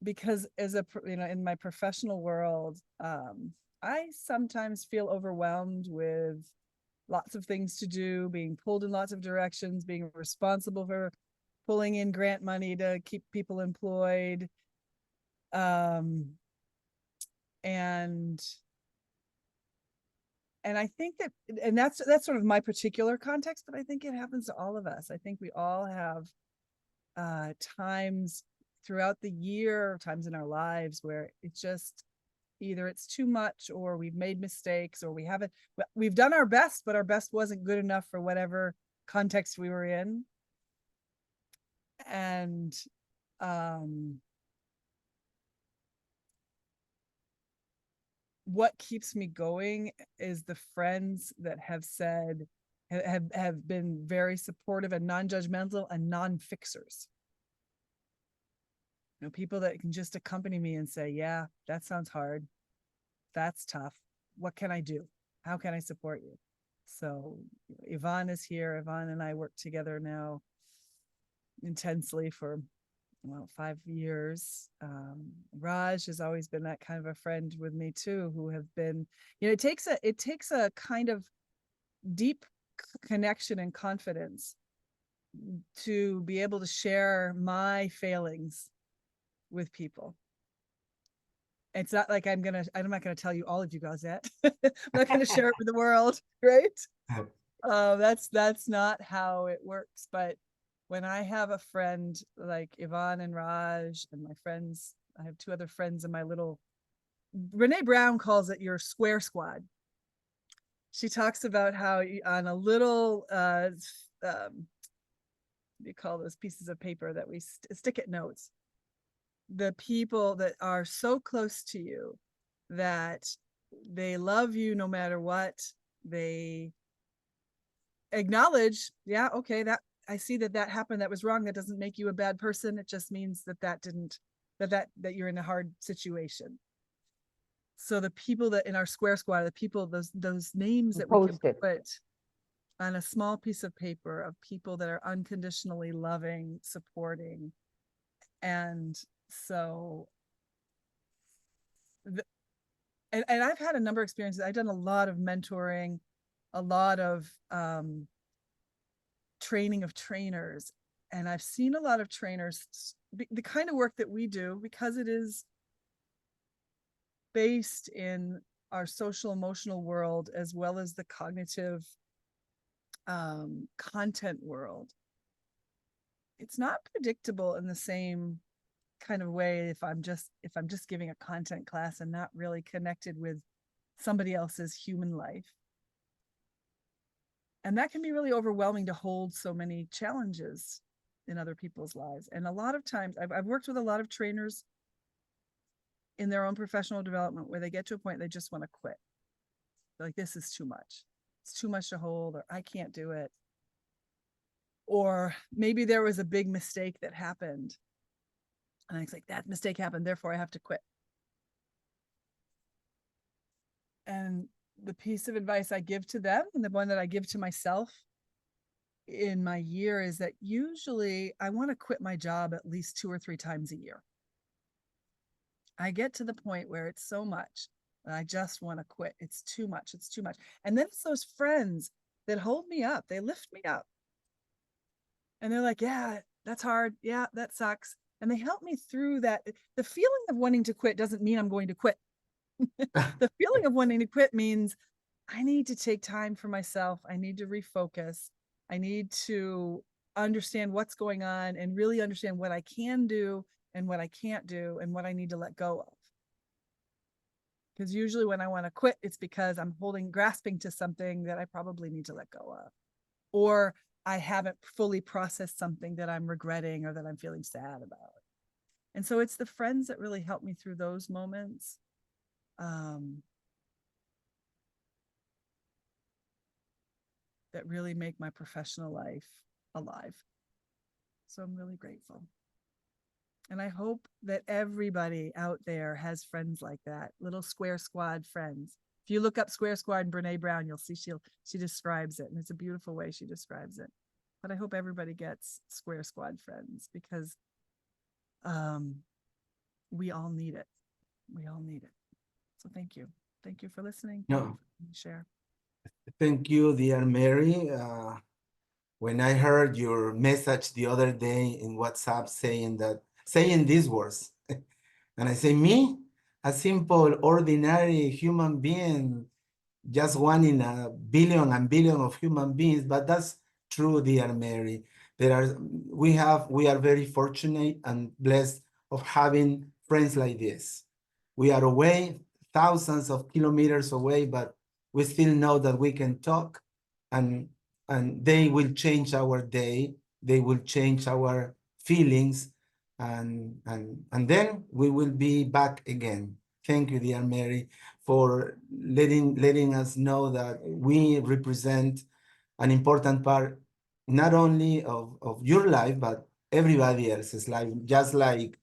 Because in my professional world, I sometimes feel overwhelmed with lots of things to do, being pulled in lots of directions, being responsible for pulling in grant money to keep people employed. And I think that's sort of my particular context, but I think it happens to all of us. I think we all have times throughout the year, times in our lives where it's just either it's too much or we've made mistakes or we've done our best, but our best wasn't good enough for whatever context we were in. And what keeps me going is the friends that have been very supportive and non-judgmental and non-fixers. People that can just accompany me and say, yeah, that sounds hard. That's tough. What can I do? How can I support you? So Yvonne is here. Yvonne and I work together now intensely for 5 years. Raj has always been that kind of a friend with me too, who have been, it takes a kind of deep connection and confidence to be able to share my failings with people. It's not like I'm not gonna tell you all of you guys that. I'm not gonna share it with the world, right? That's not how it works. But when I have a friend like Yvonne and Raj and my friends, I have 2 other friends in my little, Brene Brown calls it your square squad. She talks about how on a little, what do you call those pieces of paper that we stick at notes? The people that are so close to you that they love you no matter what, they acknowledge, yeah, okay, that I see that happened, that was wrong. That doesn't make you a bad person. It just means that you're in a hard situation. So the people that in our square squad, the people, those names that we can put on a small piece of paper of people that are unconditionally loving, supporting. And so and I've had a number of experiences. I've done a lot of mentoring, a lot of training of trainers, and I've seen a lot of trainers, the kind of work that we do, because it is based in our social emotional world as well as the cognitive content world. It's not predictable in the same kind of way if I'm just giving a content class and not really connected with somebody else's human life. And that can be really overwhelming to hold so many challenges in other people's lives. And a lot of times I've worked with a lot of trainers in their own professional development where they get to a point they just want to quit. They're like, this is too much. It's too much to hold, or I can't do it. Or maybe there was a big mistake that happened. And it's like, that mistake happened, therefore I have to quit. And the piece of advice I give to them, and the one that I give to myself in my year, is that usually I want to quit my job at least 2 or 3 times a year. I get to the point where it's so much that I just want to quit. It's too much. It's too much. And then it's those friends that hold me up. They lift me up. And they're like, yeah, that's hard. Yeah, that sucks. And they help me through that. The feeling of wanting to quit doesn't mean I'm going to quit. The feeling of wanting to quit means I need to take time for myself. I need to refocus. I need to understand what's going on and really understand what I can do and what I can't do and what I need to let go of. Because usually when I want to quit, it's because I'm grasping to something that I probably need to let go of. Or I haven't fully processed something that I'm regretting or that I'm feeling sad about. And so it's the friends that really help me through those moments. That really make my professional life alive. So I'm really grateful. And I hope that everybody out there has friends like that, little Square Squad friends. If you look up Square Squad and Brene Brown, you'll see she describes it, and it's a beautiful way she describes it. But I hope everybody gets Square Squad friends, because we all need it. We all need it. So thank you. Thank you for listening. No. Share. Thank you, dear Mary. When I heard your message the other day in WhatsApp saying these words, and I say, me, a simple, ordinary human being, just one in a billion and billion of human beings, but that's true, dear Mary. We are very fortunate and blessed of having friends like this. We are away, thousands of kilometers away, but we still know that we can talk, and they will change our day. They will change our feelings, and then we will be back again. Thank you, dear Mary, for letting us know that we represent an important part, not only of your life, but everybody else's life. Just like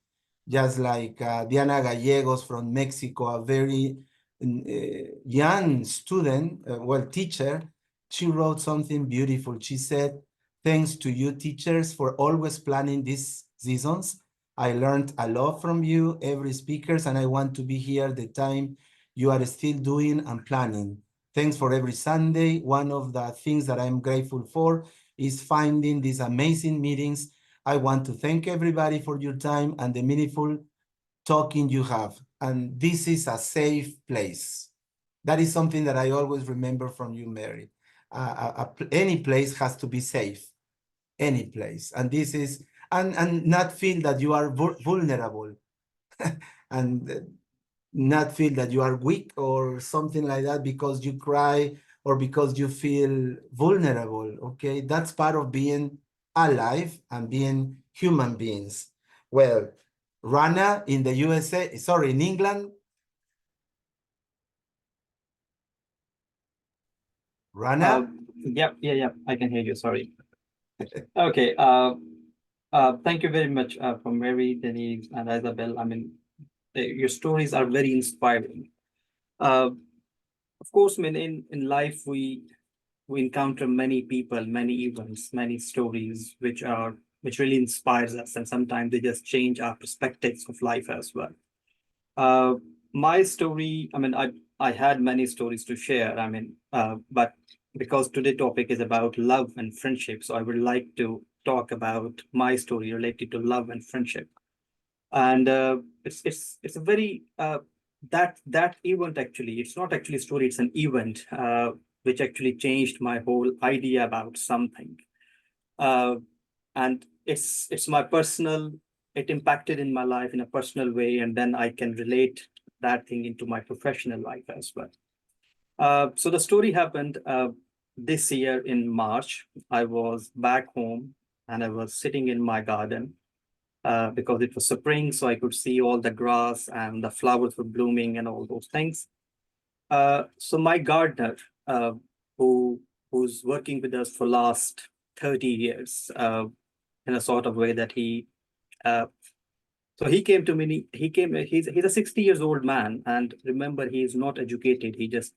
Diana Gallegos from Mexico, a very young student, teacher, she wrote something beautiful. She said, thanks to you teachers for always planning these seasons. I learned a lot from you, every speakers, and I want to be here the time you are still doing and planning. Thanks for every Sunday. One of the things that I'm grateful for is finding these amazing meetings. I want to thank everybody for your time and the meaningful talking you have. And this is a safe place. That is something that I always remember from you, Mary. Any place has to be safe. Any place. And this is, and not feel that you are vulnerable and not feel that you are weak or something like that because you cry or because you feel vulnerable. Okay, that's part of being alive and being human beings. Well, Rana in the USA, sorry, in England. Rana? Yeah, I can hear you. Sorry. Okay. Thank you very much from Mary, Denise, and Isabel. I mean, your stories are very inspiring. Of course, I mean, in life we encounter many people, many events, many stories which really inspires us, and sometimes they just change our perspectives of life as well. my story, I mean, I had many stories to share. I mean, but because today's topic is about love and friendship, so I would like to talk about my story related to love and friendship. And it's a very that event, actually, it's not actually a story, it's an event which actually changed my whole idea about something. Uh, and it's my personal, it impacted in my life in a personal way, and then I can relate that thing into my professional life as well. So the story happened this year in March. I was back home and I was sitting in my garden because it was spring, so I could see all the grass and the flowers were blooming and all those things. So my gardener, who who's working with us for last 30 years, in a sort of way that uh, so he came to me, he's a 60 years old man, and remember, he is not educated. He just,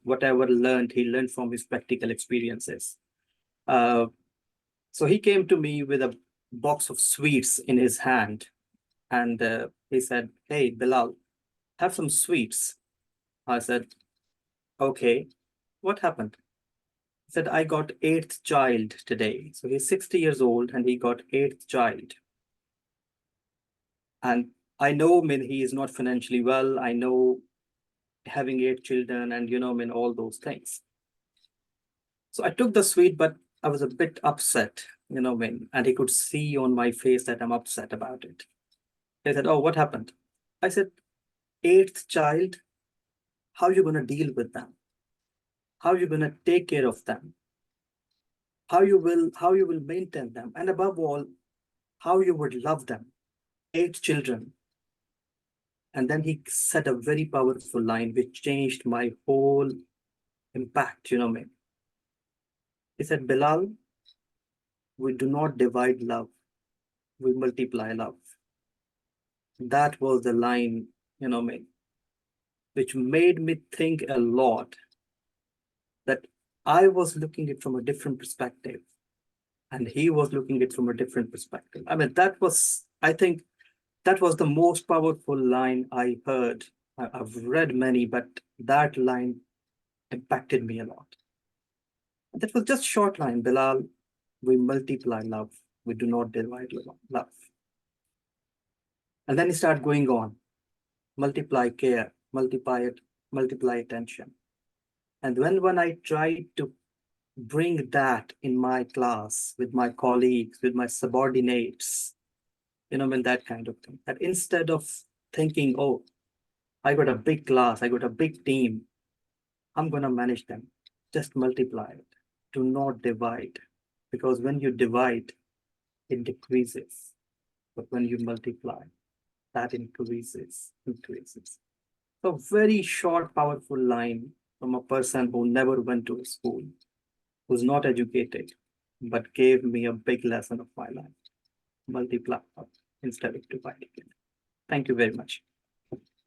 whatever learned, he learned from his practical experiences. Uh, so he came to me with a box of sweets in his hand, and he said, "Hey, Bilal, have some sweets." I said, "Okay, what happened?" He said, "I got eighth child today." So he's 60 years old and he got eighth child. And I know, I mean, he is not financially well. I know, having 8 children and, I mean, all those things. So I took the sweet, but I was a bit upset, I mean, and he could see on my face that I'm upset about it. He said, "Oh, what happened?" I said, "Eighth child, how are you going to deal with them? How are you going to take care of them? How you will maintain them? And above all, how you would love them? 8 children." And then he said a very powerful line which changed my whole impact, me. He said, "Bilal, we do not divide love, we multiply love." That was the line, me, which made me think a lot, that I was looking at it from a different perspective and he was looking at it from a different perspective. I mean, I think that was the most powerful line I heard. I've read many, but that line impacted me a lot. That was just short line, Bilal, we multiply love, we do not divide love. And then he started going on, multiply care, multiply attention. And when I tried to bring that in my class, with my colleagues, with my subordinates, and that kind of thing, that instead of thinking, "Oh, I got a big class, I got a big team, I'm going to manage them," just multiply it. Do not divide, because when you divide, it decreases. But when you multiply, that increases. So very short, powerful line from a person who never went to a school, who's not educated, but gave me a big lesson of my life. Multiply instead of dividing it. Thank you very much.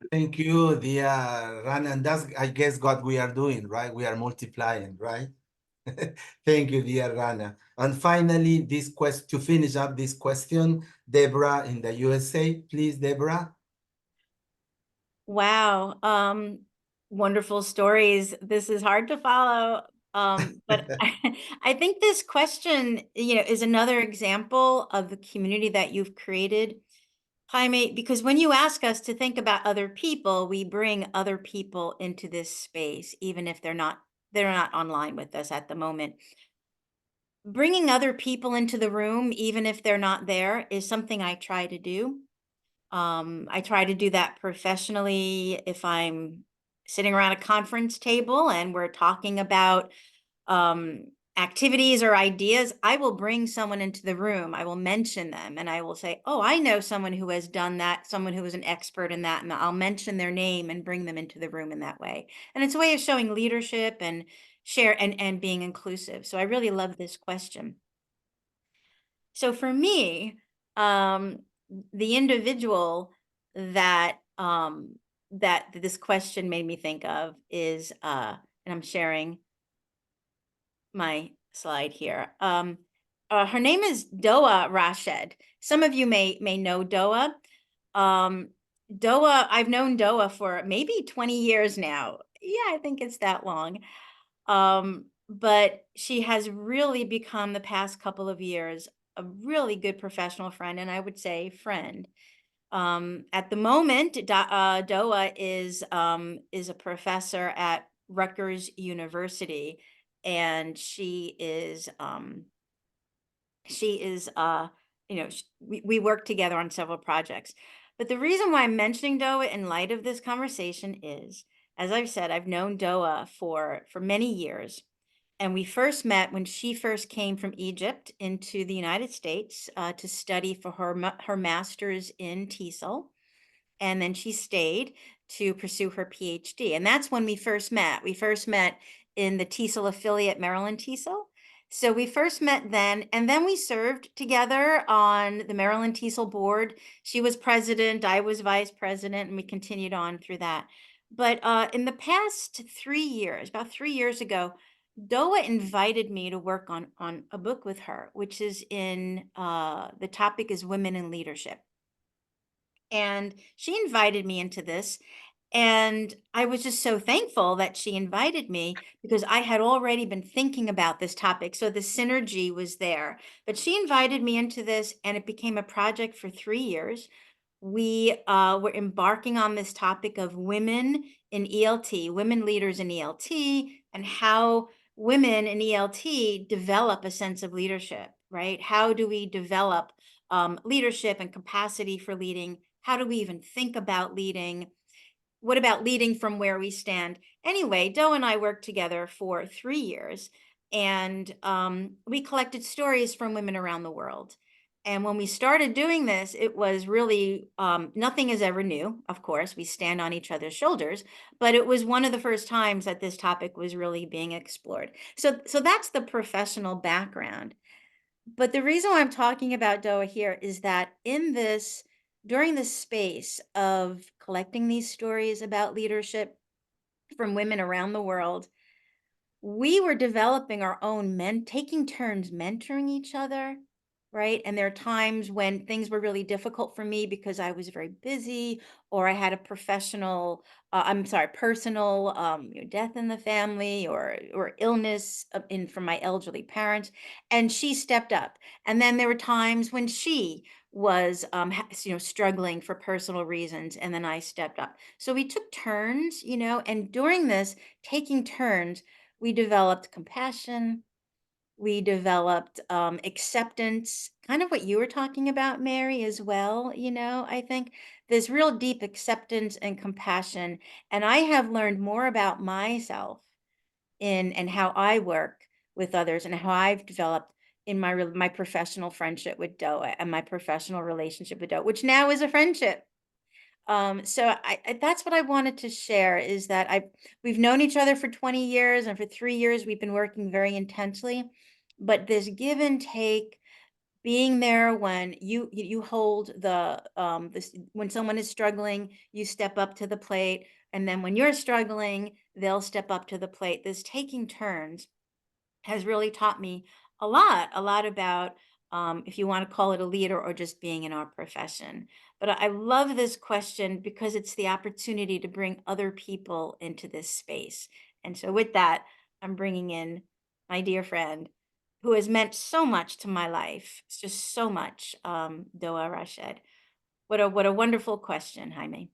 Thank you, dear Rana. And that's, I guess, what we are doing, right? We are multiplying, right? Thank you, dear Rana. And finally, to finish up this question, Deborah in the USA, please, Deborah. Wow. Wonderful stories. This is hard to follow. But I think this question, is another example of the community that you've created, Jaime, because when you ask us to think about other people, we bring other people into this space, even if they're not online with us at the moment. Bringing other people into the room, even if they're not there, is something I try to do. I try to do that professionally. If I'm sitting around a conference table and we're talking about activities or ideas, I will bring someone into the room. I will mention them and I will say, "Oh, I know someone who has done that, someone who is an expert in that." And I'll mention their name and bring them into the room in that way. And it's a way of showing leadership and and being inclusive. So I really love this question. So for me, the individual that that this question made me think of is, and I'm sharing my slide here. Her name is Doa Rashed. Some of you may know Doa. Doa, I've known Doa for maybe 20 years now. Yeah, I think it's that long. But she has really become the past couple of years a really good professional friend, and I would say friend. At the moment, Doa is a professor at Rutgers University, and she is we work together on several projects. But the reason why I'm mentioning Doa in light of this conversation is, as I've said, I've known Doa for many years. And we first met when she first came from Egypt into the United States to study for her master's in TESOL. And then she stayed to pursue her PhD. And that's when we first met. We first met in the TESOL affiliate, Maryland TESOL. So we first met then, and then we served together on the Maryland TESOL board. She was president, I was vice president, and we continued on through that. But in the past 3 years, about 3 years ago, Doa invited me to work on a book with her, which is the topic is women in leadership. And she invited me into this. And I was just so thankful that she invited me because I had already been thinking about this topic. So the synergy was there. But she invited me into this, and it became a project for 3 years. We were embarking on this topic of women in ELT, women leaders in ELT, and how women in ELT develop a sense of leadership, right? How do we develop leadership and capacity for leading? How do we even think about leading? What about leading from where we stand? Anyway, Doe and I worked together for 3 years, and we collected stories from women around the world. And when we started doing this, it was really, nothing is ever new. Of course, we stand on each other's shoulders, but it was one of the first times that this topic was really being explored. So that's the professional background. But the reason why I'm talking about Doa here is that during this space of collecting these stories about leadership from women around the world, we were developing our own taking turns mentoring each other, right? And there are times when things were really difficult for me because I was very busy, or I had a personal death in the family, or illness from my elderly parents, and she stepped up. And then there were times when she was struggling for personal reasons, and then I stepped up. So we took turns, and during this taking turns, we developed compassion. We developed acceptance, kind of what you were talking about, Mary, as well. I think there's real deep acceptance and compassion. And I have learned more about myself and how I work with others and how I've developed in my professional friendship with Doa and my professional relationship with Doa, which now is a friendship. So that's what I wanted to share, is that we've known each other for 20 years, and for 3 years we've been working very intensely. But this give and take, being there when you hold when someone is struggling, you step up to the plate, and then when you're struggling, they'll step up to the plate. This taking turns has really taught me a lot about, if you want to call it a leader or just being in our profession. But I love this question because it's the opportunity to bring other people into this space. And so with that, I'm bringing in my dear friend who has meant so much to my life. It's just so much, Doa Rashid. What a wonderful question, Jaime.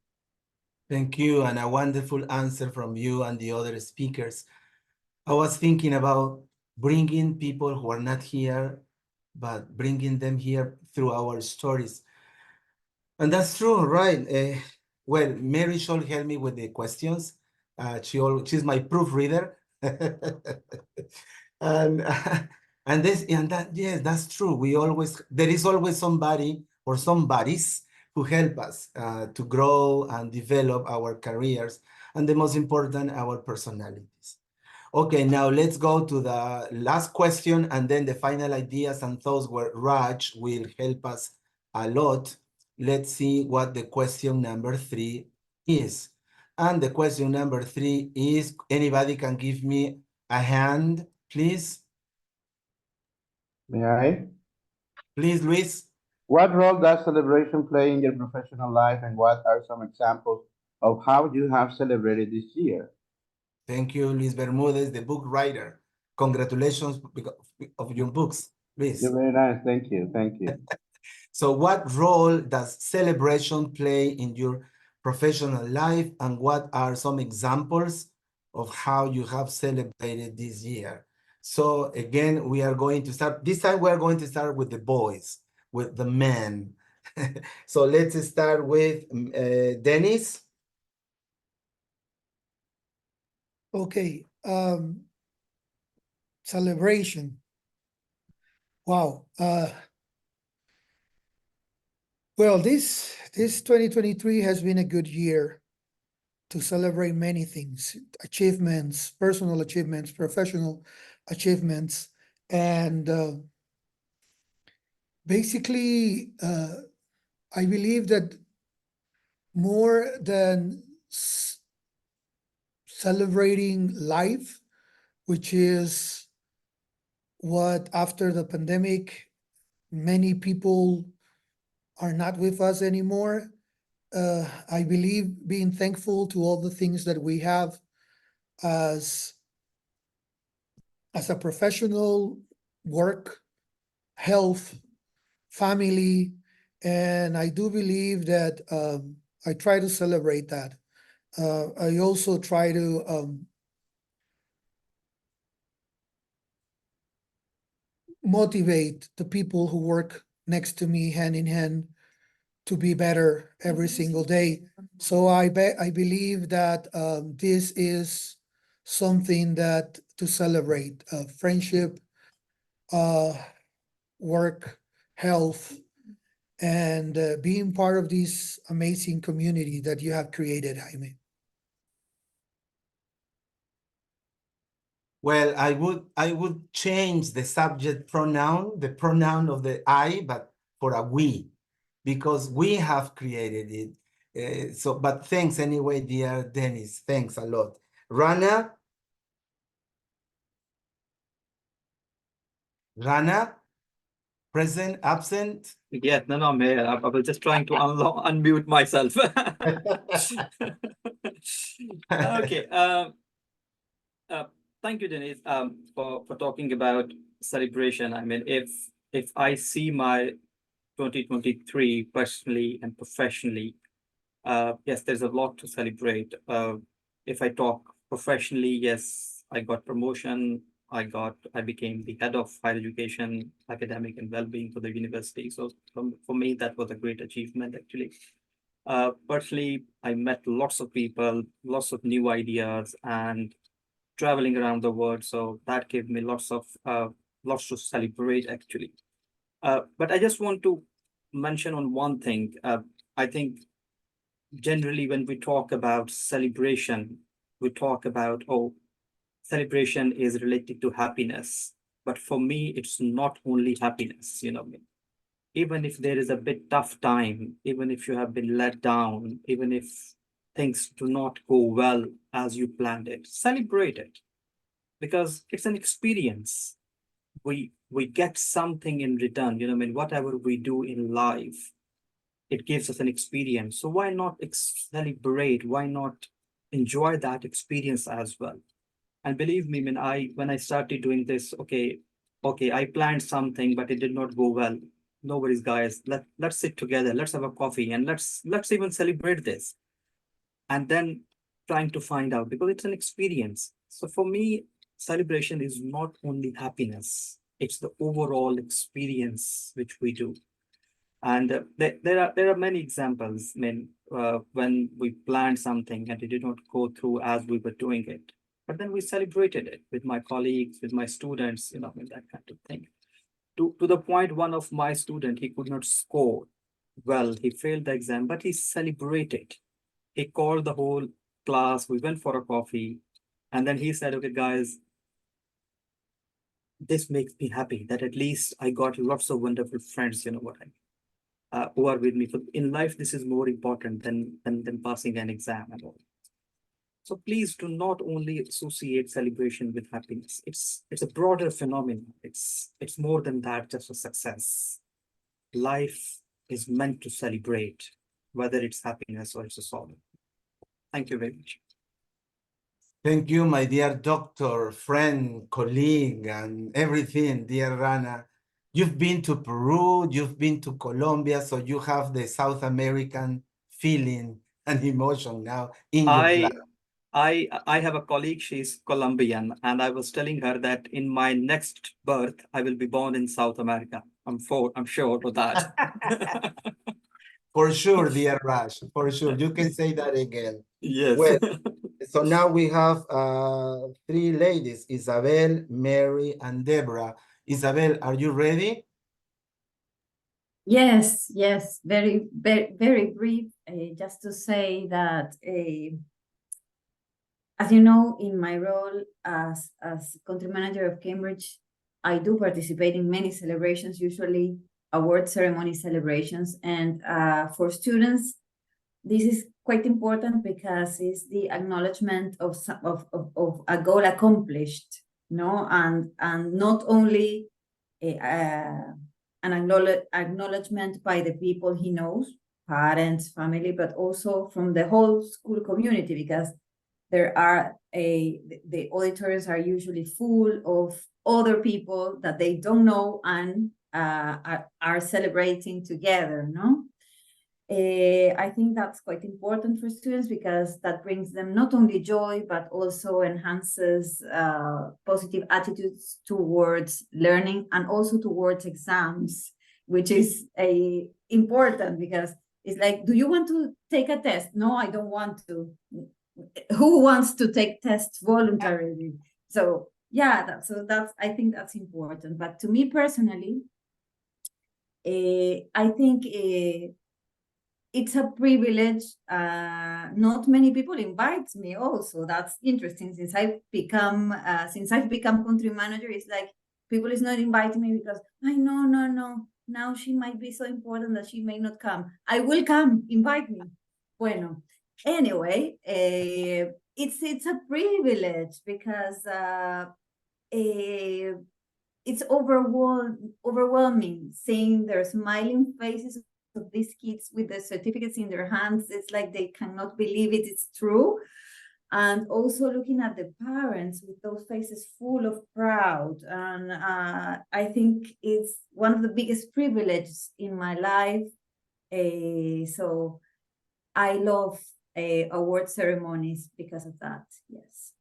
Thank you, and a wonderful answer from you and the other speakers. I was thinking about bringing people who are not here, but bringing them here through our stories. And that's true, right? Well, Mary should help me with the questions. She's my proofreader. and yes, that's true. There is always somebody or somebodies who help us to grow and develop our careers, and the most important, our personalities. Okay, now let's go to the last question, and then the final ideas and thoughts where Raj will help us a lot. Let's see what the question number 3 is. And the question number 3 is, anybody can give me a hand, please? May I? Please, Luis. What role does celebration play in your professional life, and what are some examples of how you have celebrated this year? Thank you, Luis Bermudez, the book writer. Congratulations of your books, Luis. You're very nice. Thank you. Thank you. So what role does celebration play in your professional life, and what are some examples of how you have celebrated this year? So again, we are going to start, this time we are going to start with the boys, with the men. So let's start with Dennis. Okay, celebration. Wow. Well, this 2023 has been a good year to celebrate many things, achievements, personal achievements, professional achievements, and basically, I believe that more than celebrating life, which is what after the pandemic, many people are not with us anymore. I believe being thankful to all the things that we have as a professional, work, health, family, and I do believe that I try to celebrate that. I also try to motivate the people who work next to me hand in hand to be better every single day. So I believe that this is something that to celebrate, friendship, work, health, and being part of this amazing community that you have created, Jaime. Well, I would change the subject pronoun, the pronoun of the I, but for a we, because we have created it. But thanks anyway, dear Dennis. Thanks a lot. Rana? Rana? Present, absent? Yeah, no, I'm here. I was just trying to unmute myself. Okay. Thank you, Denise, for talking about celebration. I mean, if I see my 2023 personally and professionally, yes, there's a lot to celebrate. If I talk professionally, yes, I got promotion. I became the head of higher education, academic and well-being for the university. So for me, that was a great achievement, actually. Personally, I met lots of people, lots of new ideas, and traveling around the world. So that gave me lots to celebrate, actually. But I just want to mention on one thing. I think generally when we talk about celebration, we talk about, oh, celebration is related to happiness. But for me, it's not only happiness, even if there is a bit tough time, even if you have been let down, even if things do not go well as you planned it, celebrate it, because it's an experience. We get something in return, whatever we do in life, it gives us an experience. So why not celebrate? Why not enjoy that experience as well? And believe me, when I started doing this, okay, I planned something, but it did not go well. No worries, guys. Let's sit together. Let's have a coffee, and let's even celebrate this. And then trying to find out, because it's an experience. So for me, celebration is not only happiness; it's the overall experience which we do. And there are many examples. I mean, when we planned something and it did not go through as we were doing it, but then we celebrated it with my colleagues, with my students, that kind of thing. To the point, one of my student, he could not score well. He failed the exam, but he celebrated. He called the whole class. We went for a coffee, and then he said, "Okay, guys, this makes me happy that at least I got lots of wonderful friends. You know what I mean? Who are with me. So in life, this is more important than passing an exam and all. So please do not only associate celebration with happiness. It's a broader phenomenon. It's more than that, just a success. life is meant to celebrate, whether it's happiness or it's a sorrow. Thank you very much. Thank you, my dear doctor, friend, colleague, and everything, dear Rana. You've been to Peru, you've been to Colombia, so you have the South American feeling and emotion now in your blood. I have a colleague, she's Colombian, and I was telling her that in my next birth, I will be born in South America. I'm sure of that. For sure, dear Raj, for sure. You can say that again. Yes. Well, so now we have three ladies, Isabel, Mary, and Deborah. Isabel, are you ready? Yes, yes, very brief. Just to say that, as you know, in my role as country manager of Cambridge, I do participate in many celebrations, usually award ceremony celebrations, and for students, this is quite important because it's the acknowledgement of a goal accomplished, no, and not only an acknowledgement by the people he knows, parents, family, but also from the whole school community, because there are the auditors are usually full of other people that they don't know and are celebrating together, no? I think that's quite important for students because that brings them not only joy, but also enhances positive attitudes towards learning and also towards exams, which is important because it's like, do you want to take a test? No, I don't want to. Who wants to take tests voluntarily? So yeah, I think that's important. But to me personally, I think it's a privilege. Not many people invite me also. That's interesting. Since I've become country manager, it's like people is not inviting me because no. Now she might be so important that she may not come. I will come, invite me. Bueno, anyway, it's a privilege because it's overwhelming seeing their smiling faces of these kids with the certificates in their hands. It's like they cannot believe it. It's true. And also looking at the parents with those faces full of proud. And I think it's one of the biggest privileges in my life. So I love award ceremonies because of that. Yes.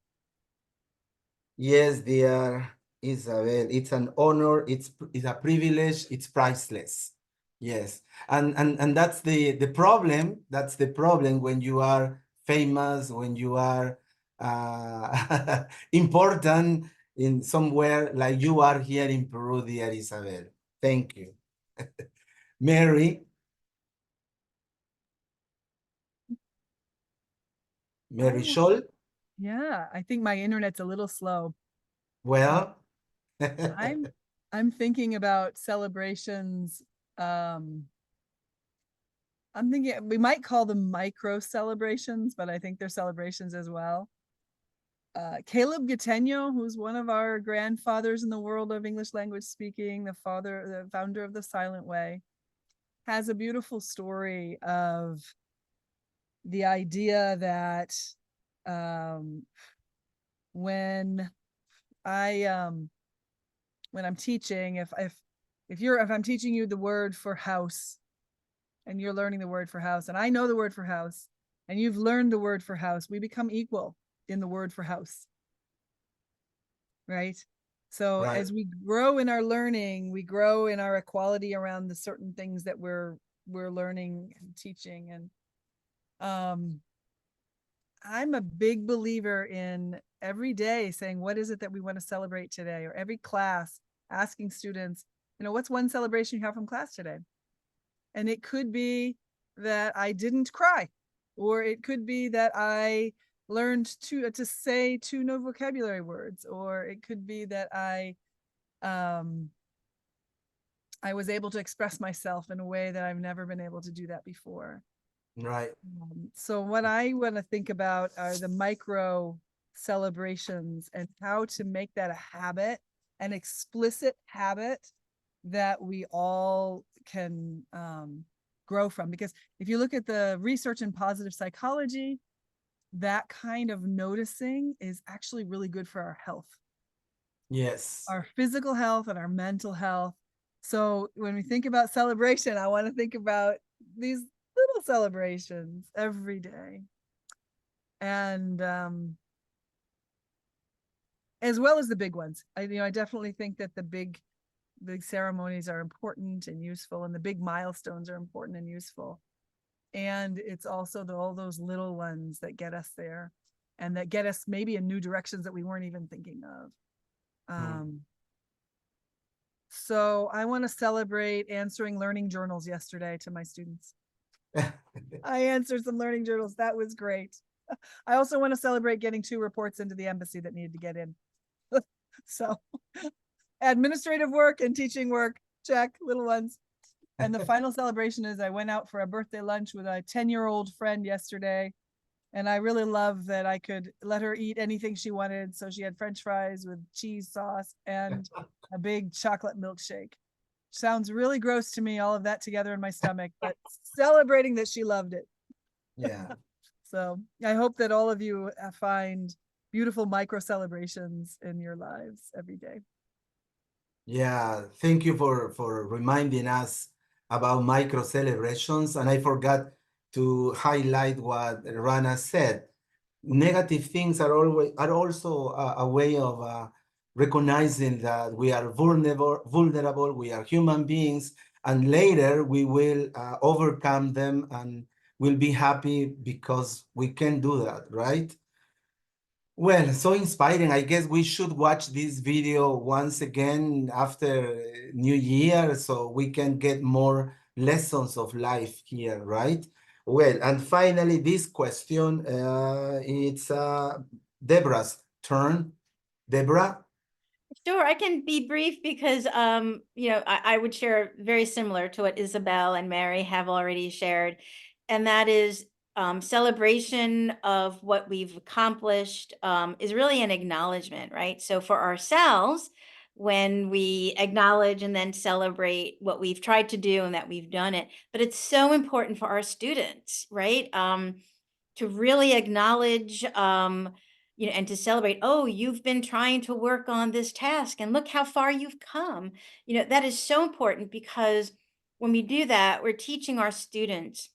Yes, dear Isabel, it's an honor, it's a privilege, it's priceless. Yes, and that's the problem. That's the problem when you are famous, when you are important in somewhere like you are here in Peru, dear Isabel. Thank you. Mary. Mary Scholl. Yeah, I think my internet's a little slow. Well, I'm thinking about celebrations. I'm thinking we might call them micro celebrations, but I think they're celebrations as well. Caleb Gattegno, who's one of our grandfathers in the world of English language speaking, the founder of the Silent Way, has a beautiful story of the idea that when I'm teaching, if I'm teaching you the word for house and you're learning the word for house and I know the word for house and you've learned the word for house, we become equal in the word for house. Right? So Right. As we grow in our learning, we grow in our equality around the certain things that we're learning and teaching. And I'm a big believer in every day saying, what is it that we want to celebrate today? Or every class asking students, what's one celebration you have from class today? And it could be that I didn't cry, or it could be that I learned to say 2 new vocabulary words, or it could be that I was able to express myself in a way that I've never been able to do that before. Right. So what I want to think about are the micro celebrations and how to make that a habit, an explicit habit that we all can grow from. Because if you look at the research in positive psychology, that kind of noticing is actually really good for our health, Yes. our physical health and our mental health. So when we think about celebration, I want to think about these little celebrations every day. And as well as the big ones. I definitely think that the big ceremonies are important and useful, and the big milestones are important and useful. And it's also all those little ones that get us there, and that get us maybe in new directions that we weren't even thinking of. So I want to celebrate answering learning journals yesterday to my students. I answered some learning journals. That was great. I also want to celebrate getting 2 reports into the embassy that needed to get in. So administrative work and teaching work, check, little ones. And the final celebration is I went out for a birthday lunch with a 10-year-old friend yesterday. And I really love that I could let her eat anything she wanted. So she had French fries with cheese sauce and a big chocolate milkshake. Sounds really gross to me, all of that together in my stomach, but celebrating that she loved it. Yeah. So I hope that all of you find beautiful micro celebrations in your lives every day. Yeah, thank you for reminding us about micro celebrations. And I forgot to highlight what Rana said. Negative things are also a way of recognizing that we are vulnerable, we are human beings, and later we will overcome them and will be happy because we can do that, right? Well, so inspiring. I guess we should watch this video once again after New Year so we can get more lessons of life here, right? Well, and finally, this question, it's Deborah's turn. Deborah? Sure, I can be brief because I would share very similar to what Isabel and Mary have already shared, and that is celebration of what we've accomplished is really an acknowledgement, right? So for ourselves, when we acknowledge and then celebrate what we've tried to do and that we've done it, but it's so important for our students, right? To really acknowledge and to celebrate, oh, you've been trying to work on this task and look how far you've come. That is so important, because when we do that, we're teaching our students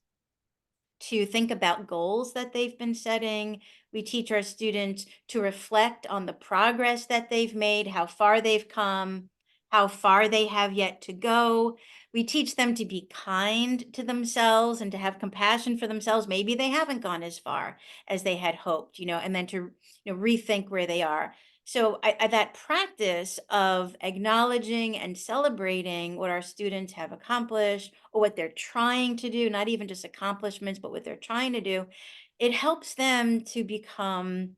to think about goals that they've been setting. We teach our students to reflect on the progress that they've made, how far they've come, how far they have yet to go. We teach them to be kind to themselves and to have compassion for themselves. Maybe they haven't gone as far as they had hoped, and then to rethink where they are. So that practice of acknowledging and celebrating what our students have accomplished or what they're trying to do, not even just accomplishments, but what they're trying to do, it helps them to become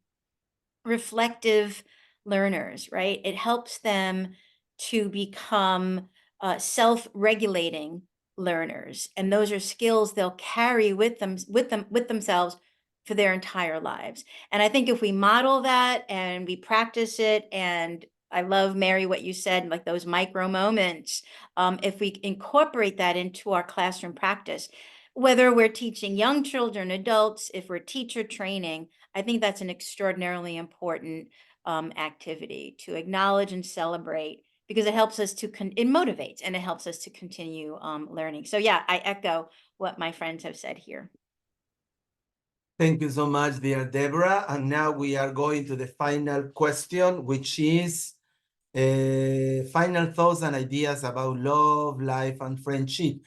reflective learners, right? It helps them to become self-regulating learners, and those are skills they'll carry with themselves for their entire lives. And I think if we model that and we practice it, and I love, Mary, what you said, like those micro moments, if we incorporate that into our classroom practice, whether we're teaching young children, adults, if we're teacher training, I think that's an extraordinarily important activity to acknowledge and celebrate, because it helps us it motivates and it helps us to continue learning. So yeah, I echo what my friends have said here. Thank you so much, dear Deborah. And now we are going to the final question, which is final thoughts and ideas about love, life, and friendship.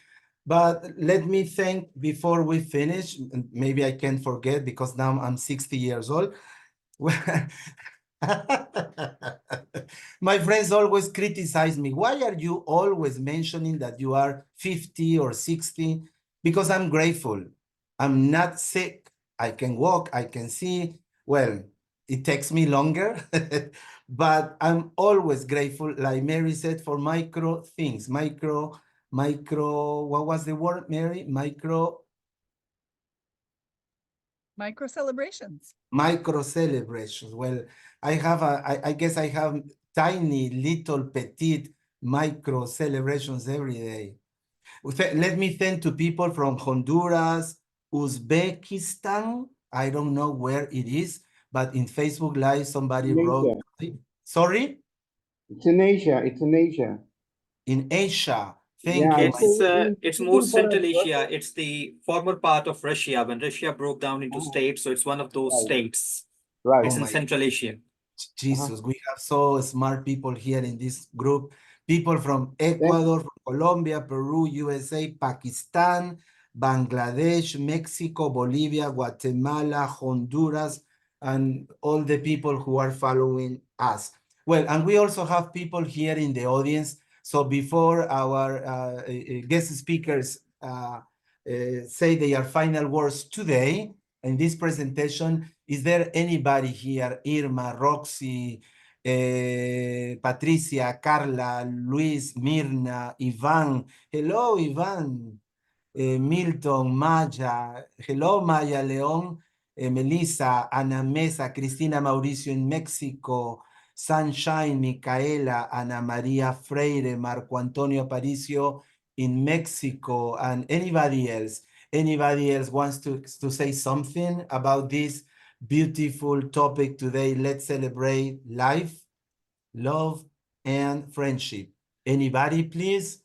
But let me think before we finish, maybe I can forget because now I'm 60 years old. My friends always criticize me. Why are you always mentioning that you are 50 or 60? Because I'm grateful. I'm not sick. I can walk, I can see. Well, it takes me longer, but I'm always grateful, like Mary said, for micro things. Micro, what was the word, Mary? Micro celebrations. Micro celebrations. Well, I guess I have tiny, little, petite micro celebrations every day. Let me thank to people from Honduras, Uzbekistan. I don't know where it is, but in Facebook Live, somebody In wrote, Asia. sorry, It's in Asia. It's in Asia. in Asia. Thank Yeah, you, it's my It's more looking for a Central Asia. brother. It's the former part of Russia when Russia broke down into Ah, states. So it's one of those right, states. right. It's oh in my Central Asia. Uh-huh. Jesus, we have so smart people here in this group. People from Thank Ecuador, from Colombia, Peru, USA, Pakistan, Bangladesh, Mexico, Bolivia, Guatemala, Honduras, and all the people who are following us. Well, and we also have people here in the audience. So before our guest speakers say their final words today in this presentation, is there anybody here, Irma, Roxy, Patricia, Carla, Luis, Mirna, Ivan? Hello, Ivan. Milton, Maya, hello, Maya León, Melissa, Ana Mesa, Cristina Mauricio in Mexico, Sunshine, Micaela, Ana María Freire, Marco Antonio Aparicio in Mexico, and anybody else? Anybody else wants to say something about this beautiful topic today? Let's celebrate life, love, and friendship. Anybody, please?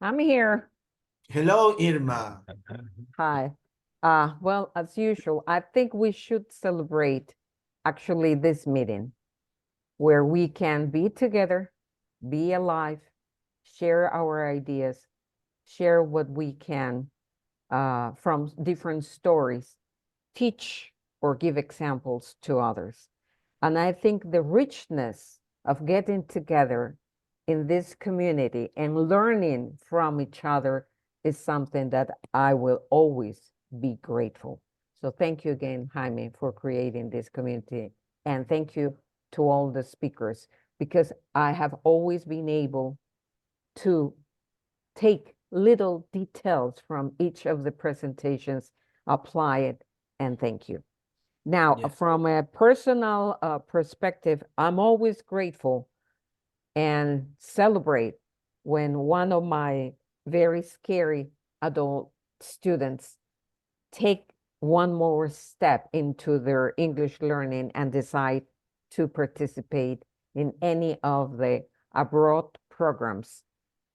I'm here. Hello, Irma. Hi. Well, as usual, I think we should celebrate actually this meeting where we can be together, be alive, share our ideas, share what we can from different stories, teach or give examples to others. And I think the richness of getting together in this community and learning from each other is something that I will always be grateful. So thank you again, Jaime, for creating this community. And thank you to all the speakers, because I have always been able to take little details from each of the presentations, apply it, and thank you. Now, Yes. from a personal perspective, I'm always grateful and celebrate when one of my very scary adult students take one more step into their English learning and decide to participate in any of the abroad programs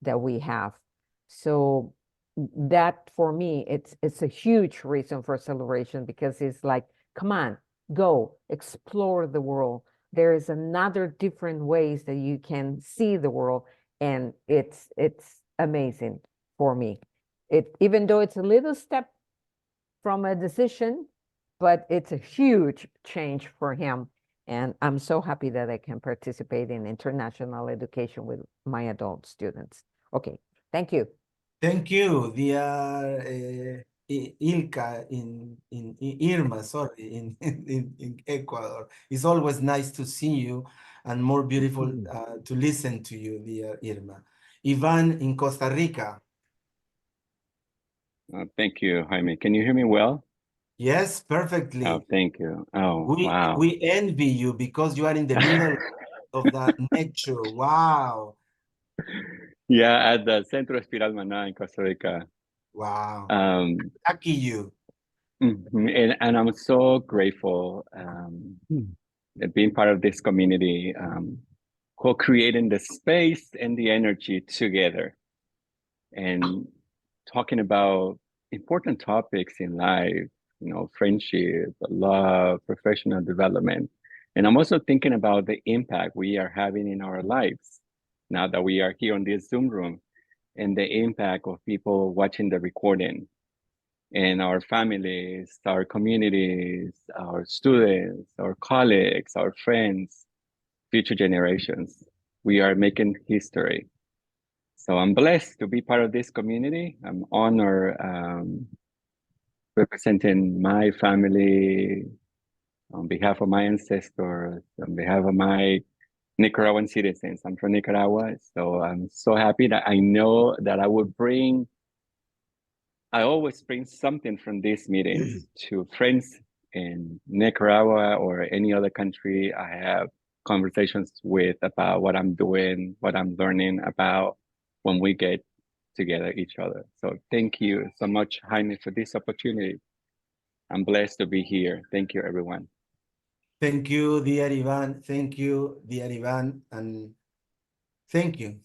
that we have. So that for me, it's a huge reason for celebration, because it's like, come on, go explore the world. There is another different ways that you can see the world, and it's amazing for me. Even though it's a little step from a decision, but it's a huge change for him. And I'm so happy that I can participate in international education with my adult students. Okay, thank you. Thank you, dear Ilka Irma, sorry, in Ecuador. It's always nice to see you and more beautiful to listen to you, dear Irma. Ivan in Costa Rica. Thank you, Jaime. Can you hear me well? Yes, perfectly. Oh, thank you. Oh, wow. We envy you because you are in the middle of the nature. Wow. Yeah, at the Centro Espiral Maná in Costa Rica. Wow. Lucky you. And I'm so grateful that being part of this community, co-creating the space and the energy together, and talking about important topics in life, friendship, love, professional development. And I'm also thinking about the impact we are having in our lives now that we are here on this Zoom room, and the impact of people watching the recording, and our families, our communities, our students, our colleagues, our friends, future generations. We are making history. So I'm blessed to be part of this community. I'm honored representing my family on behalf of my ancestors, on behalf of my Nicaraguan citizens. I'm from Nicaragua, so I'm so happy that I know that I always bring something from these meetings to friends in Nicaragua or any other country I have conversations with about what I'm doing, what I'm learning about. when we get together each other. So thank you so much, Jaime, for this opportunity. I'm blessed to be here. Thank you, everyone. Thank you, dear Ivan. Thank you, dear Ivan. And thank you,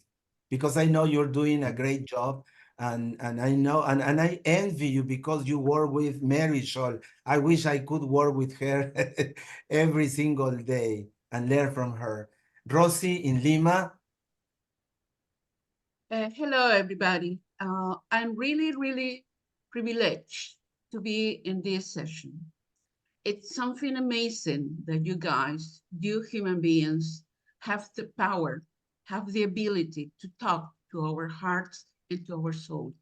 because I know you're doing a great job. And I know, and I envy you because you work with Mary Scholl. I wish I could work with her every single day and learn from her. Rosie in Lima. Hello, everybody. I'm really privileged to be in this session. It's something amazing that you guys, you human beings, have the power, have the ability to talk to our hearts and to our souls.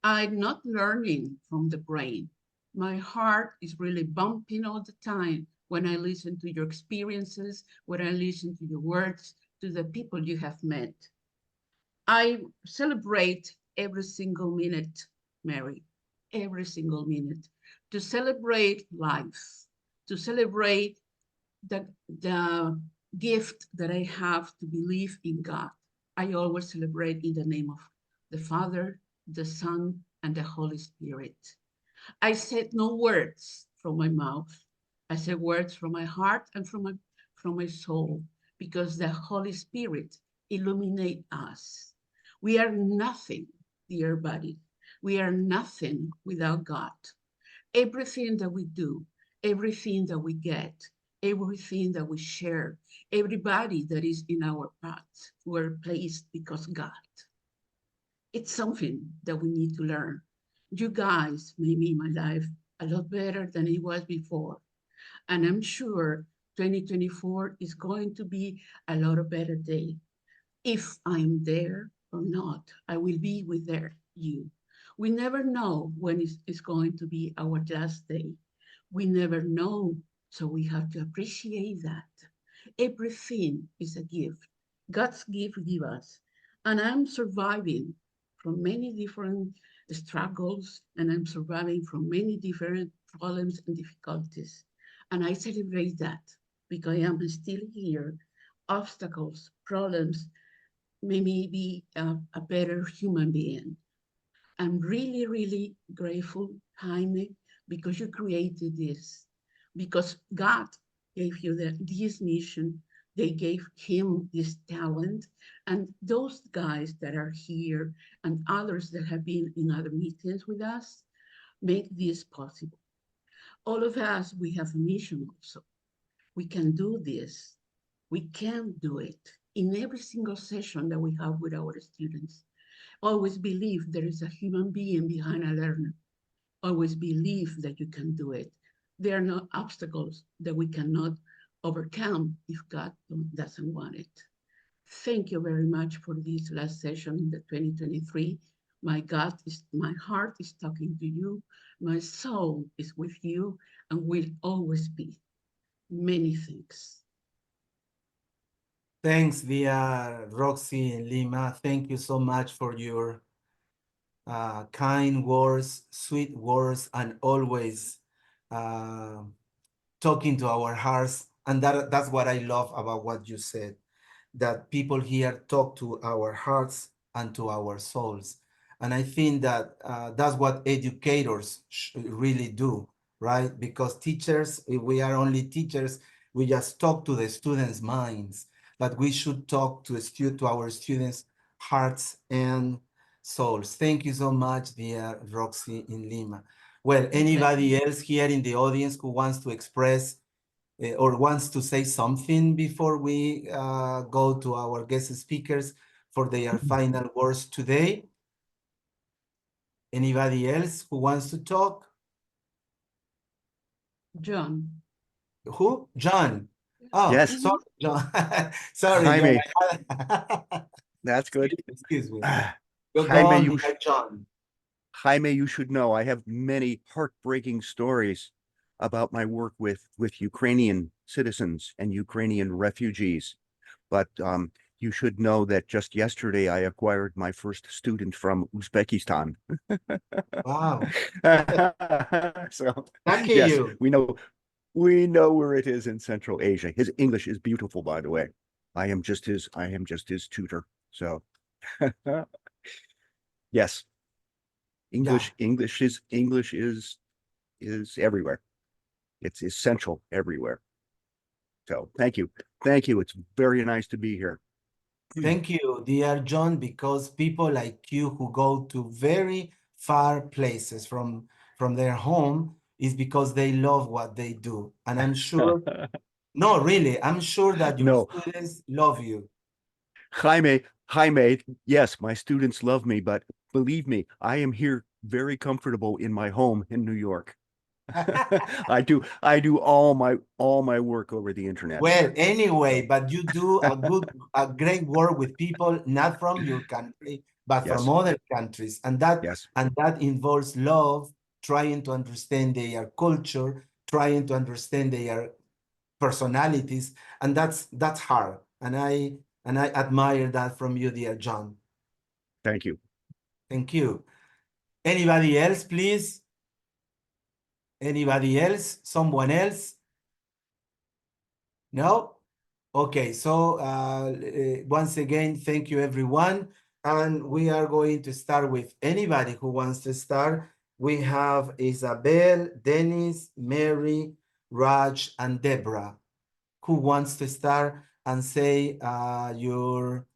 I'm not learning from the brain. My heart is really bumping all the time when I listen to your experiences, when I listen to your words, to the people you have met. I celebrate every single minute, Mary, every single minute, to celebrate life, to celebrate the gift that I have to believe in God. I always celebrate in the name of the Father, the Son, and the Holy Spirit. I said no words from my mouth. I said words from my heart and from my soul, because the Holy Spirit illuminate us. We are nothing, dear buddy. We are nothing without God. Everything that we do, everything that we get, everything that we share, everybody that is in our path were placed because God. It's something that we need to learn. You guys made me my life a lot better than it was before. And I'm sure 2024 is going to be a lot of better day. If I'm there or not, I will be with you. We never know when it's going to be our last day. We never know, so we have to appreciate that. Everything is a gift. God's gift give us. And I'm surviving from many different struggles, and I'm surviving from many different problems and difficulties. And I celebrate that because I am still here. Obstacles, problems, made me be a better human being. I'm really grateful, Jaime, because you created this, because God gave you this mission. They gave him this talent, and those guys that are here and others that have been in other meetings with us make this possible. All of us, we have a mission also. We can do this. We can do it in every single session that we have with our students. Always believe there is a human being behind a learner. Always believe that you can do it. There are no obstacles that we cannot overcome if God doesn't want it. Thank you very much for this last session in the 2023. My heart is talking to you. My soul is with you and will always be. Many thanks. Thanks, dear Roxy in Lima. Thank you so much for your kind words, sweet words, and always talking to our hearts. And that's what I love about what you said, that people here talk to our hearts and to our souls. And I think that that's what educators really do, right? Because teachers, if we are only teachers, we just talk to the students' minds, but we should talk to our students' hearts and souls. Thank you so much, dear Roxy in Lima. Well, anybody else here in the audience who wants to express or wants to say something before we go to our guest speakers for their final words today? Anybody else who wants to talk? John. Who? John. Oh, Yes. sorry, John. Sorry, Jaime. John. That's good. Excuse me. Go Jaime, on, dear John. Jaime, you should know I have many heartbreaking stories about my work with Ukrainian citizens and Ukrainian refugees. But you should know that just yesterday I acquired my first student from Uzbekistan. Wow. So Lucky yes, you. we know where it is in Central Asia. His English is beautiful, by the way. I am just his tutor. So Yes. English is everywhere. It's essential everywhere. So thank you. Thank you. It's very nice to be here. Thank you, dear John, because people like you who go to very far places from their home is because they love what they do. And I'm sure, no, really, I'm sure that your No. students love you. Jaime, yes, my students love me, but believe me, I am here very comfortable in my home in New York. I do all my work over the internet. Well, anyway, but you do a great work with people not from your country, but Yes. from other countries. And that Yes. involves love, trying to understand their culture, trying to understand their personalities, and that's hard. And I admire that from you, dear John. Thank you. Thank you. Anybody else, please? Anybody else? Someone else? No? Okay, so once again, thank you, everyone. And we are going to start with anybody who wants to start. We have Isabel, Dennis, Mary, Raj, and Deborah. Who wants to start and say your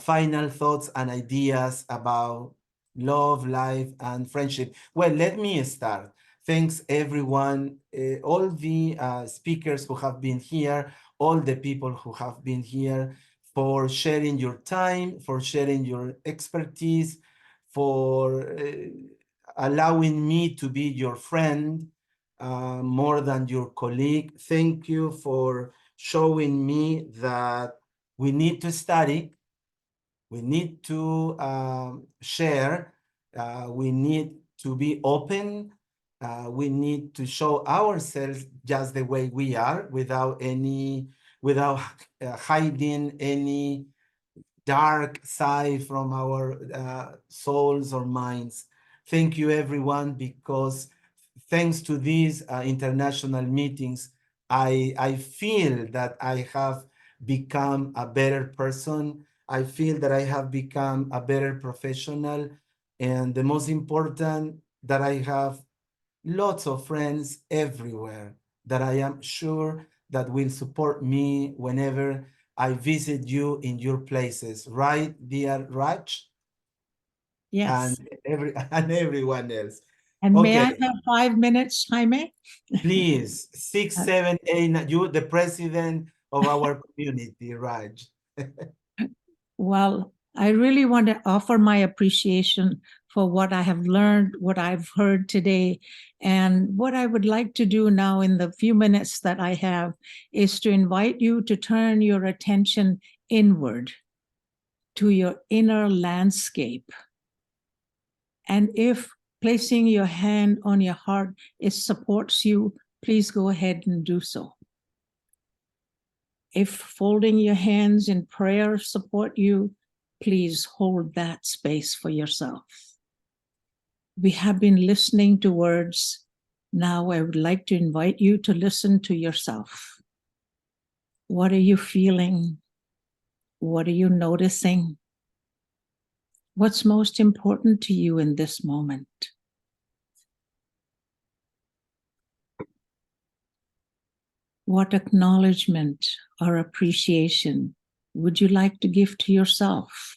final thoughts and ideas about love, life, and friendship? Well, let me start. Thanks, everyone, all the speakers who have been here, all the people who have been here, for sharing your time, for sharing your expertise, for allowing me to be your friend more than your colleague. Thank you for showing me that we need to study, we need to share, we need to be open, we need to show ourselves just the way we are without hiding any dark side from our souls or minds. Thank you, everyone, because thanks to these international meetings, I feel that I have become a better person. I feel that I have become a better professional. And the most important, that I have lots of friends everywhere that I am sure that will support me whenever I visit you in your places, right, dear Raj? Yes. And everyone else. And may I Okay, have 5 minutes, Jaime? please, 6, 7, 8, you, the president of our community, Raj. Well, I really want to offer my appreciation for what I have learned, what I've heard today. And what I would like to do now in the few minutes that I have is to invite you to turn your attention inward to your inner landscape. And if placing your hand on your heart, it supports you, please go ahead and do so. If folding your hands in prayer support you, please hold that space for yourself. We have been listening to words. Now I would like to invite you to listen to yourself. What are you feeling? What are you noticing? What's most important to you in this moment? What acknowledgement or appreciation would you like to give to yourself?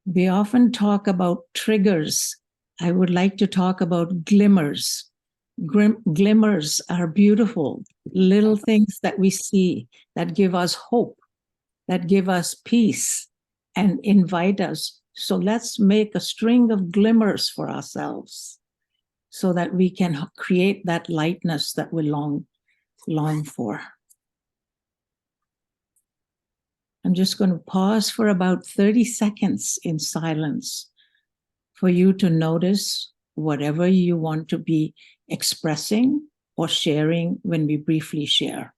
We often talk about triggers. I would like to talk about glimmers. Glimmers are beautiful, little things that we see that give us hope, that give us peace, and invite us. So let's make a string of glimmers for ourselves so that we can create that lightness that we long for. I'm just going to pause for about 30 seconds in silence for you to notice whatever you want to be expressing or sharing when we briefly share.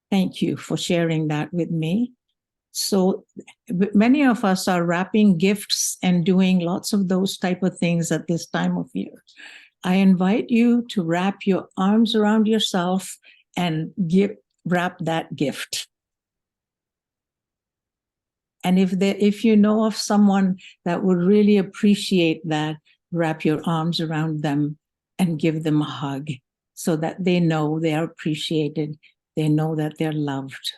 Thank you for sharing that with me. So many of us are wrapping gifts and doing lots of those type of things at this time of year. I invite you to wrap your arms around yourself and wrap that gift. And if you know of someone that would really appreciate that, wrap your arms around them and give them a hug so that they know they are appreciated. They know that they're loved.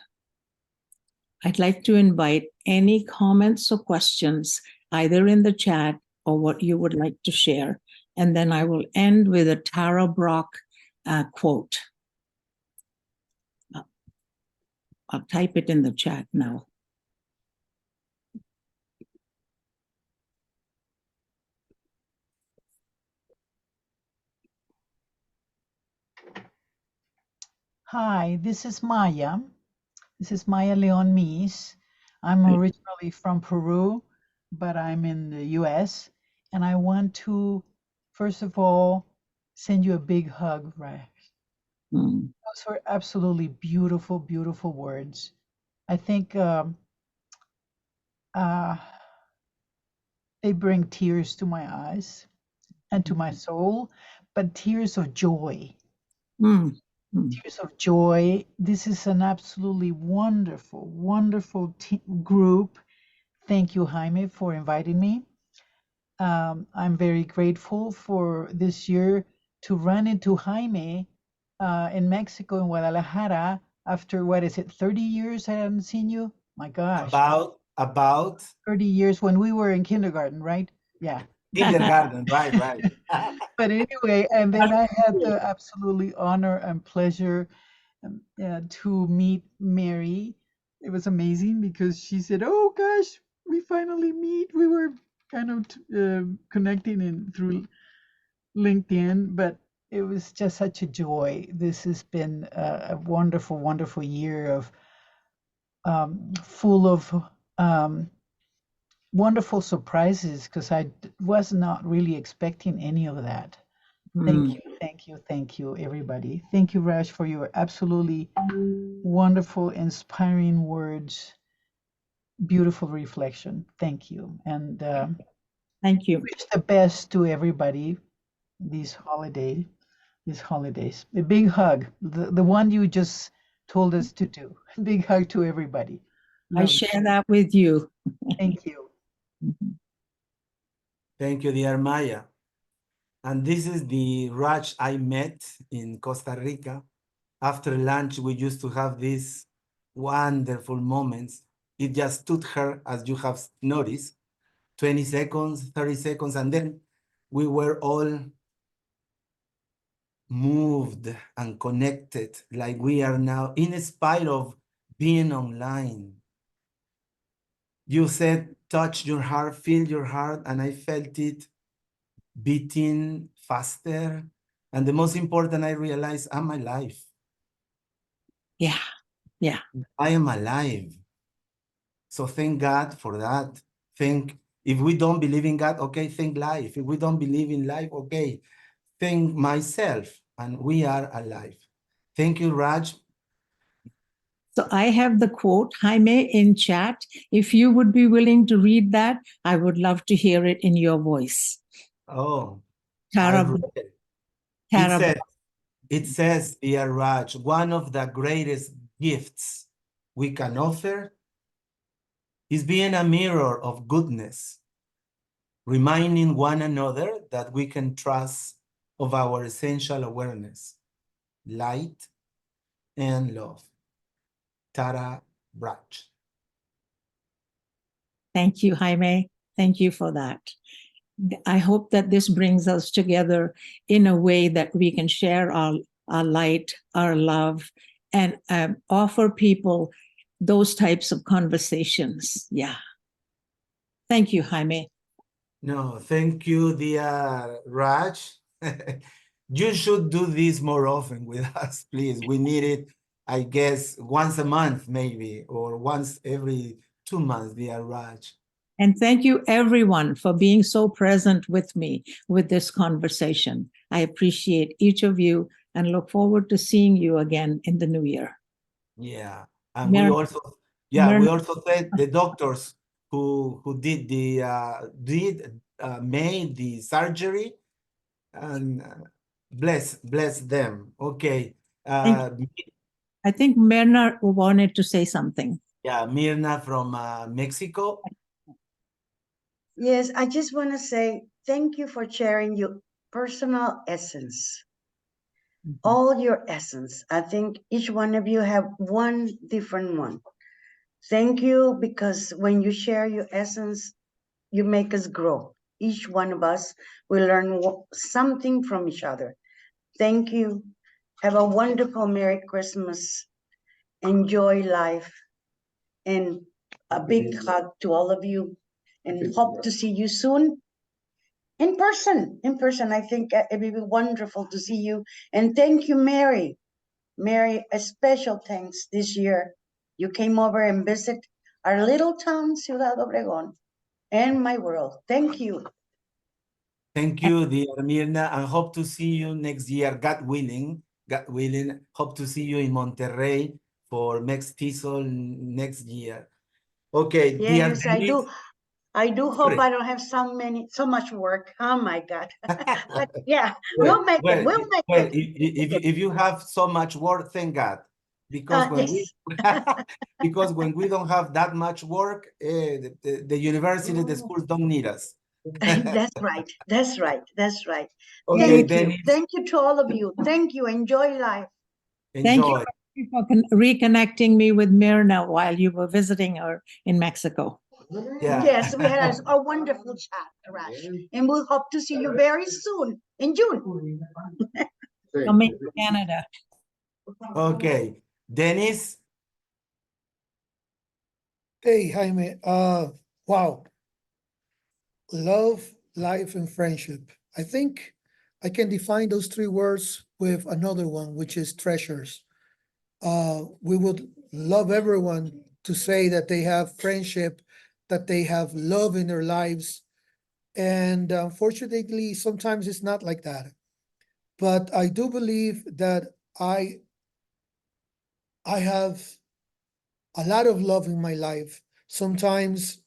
I'd like to invite any comments or questions, either in the chat or what you would like to share. And then I will end with a Tara Brach quote. I'll type it in the chat now. Hi, this is Maya. This is Maya Leon Mies. I'm originally from Peru, but I'm in the US. And I want to, first of all, send you a big hug, Rex. Those were absolutely beautiful, beautiful words. I think they bring tears to my eyes and to my soul, but tears of joy. Tears of joy. This is an absolutely wonderful, wonderful group. Thank you, Jaime, for inviting me. I'm very grateful for this year to run into Jaime in Mexico, in Guadalajara, after, 30 years I haven't seen you? My gosh. About 30 years when we were in kindergarten, right? Yeah. Kindergarten, right. But anyway, and then I had the absolutely honor and pleasure to meet Mary. It was amazing because she said, "Oh gosh, we finally meet." We were kind of connecting through LinkedIn, but it was just such a joy. This has been a wonderful, wonderful year of full of wonderful surprises, because I was not really expecting any of that. Thank you, everybody. Thank you, Raj, for your absolutely wonderful, inspiring words, beautiful reflection. Thank you. And thank you. Wish the best to everybody these holidays. A big hug, the one you just told us to do. Big hug to everybody. I share that with you. Thank you. Thank you, dear Maya. And this is the Raj I met in Costa Rica. After lunch, we used to have these wonderful moments. It just took her, as you have noticed, 20 seconds, 30 seconds, and then we were all moved and connected like we are now, in spite of being online. You said, touch your heart, feel your heart, and I felt it beating faster. And the most important, I realized I'm alive. Yeah. I am alive. So thank God for that. If we don't believe in God, okay, thank life. If we don't believe in life, okay, thank myself, and we are alive. Thank you, Raj. So I have the quote, Jaime, in chat. If you would be willing to read that, I would love to hear it in your voice. Oh, Tara. It says, dear Raj, one of the greatest gifts we can offer is being a mirror of goodness, reminding one another that we can trust of our essential awareness, light, and love. Tara Brach. Thank you, Jaime. Thank you for that. I hope that this brings us together in a way that we can share our light, our love, and offer people those types of conversations. Yeah. Thank you, Jaime. No, thank you, dear Raj. You should do this more often with us, please. We need it, I guess, once a month, maybe, or once every 2 months, dear Raj. And thank you, everyone, for being so present with me with this conversation. I appreciate each of you and look forward to seeing you again in the new year. Yeah, and we also, we also said the doctors who did the made the surgery, and bless them. Okay. I think Myrna wanted to say something. Yeah, Mirna from Mexico. Yes, I just want to say thank you for sharing your personal essence, all your essence. I think each one of you have one different one. Thank you, because when you share your essence, you make us grow. Each one of us will learn something from each other. Thank you. Have a wonderful Merry Christmas. Enjoy life. And a big hug to all of you. And hope to see you soon in person. In person, I think it will be wonderful to see you. And thank you, Mary. Mary, a special thanks this year. You came over and visit our little town, Ciudad Obregón, and my world. Thank you. Thank you, dear Mirna, and hope to see you next year, God willing. God willing, hope to see you in Monterrey for next TESOL next year. Okay, dear Yes, I do. I do hope Sorry. I don't have so much work. Oh my God. But yeah, we'll make it. We'll make it. If you have so much work, thank God. Because because when we don't have that much work, the university, the schools don't need us. That's right. That's right. That's right. Okay, Thank you. Dennis. Thank you to all of you. Thank you. Enjoy life. Thank you for reconnecting me with Myrna while you were visiting her in Mexico. Yeah. Yes, we had a wonderful chat, Rash. And we'll hope to see you very soon in June. Coming to Canada. Okay, Dennis. Hey, Jaime. Wow. Love, life, and friendship. I think I can define those three words with another one, which is treasures. We would love everyone to say that they have friendship, that they have love in their lives. And unfortunately, sometimes it's not like that. But I do believe that I have a lot of love in my life. Sometimes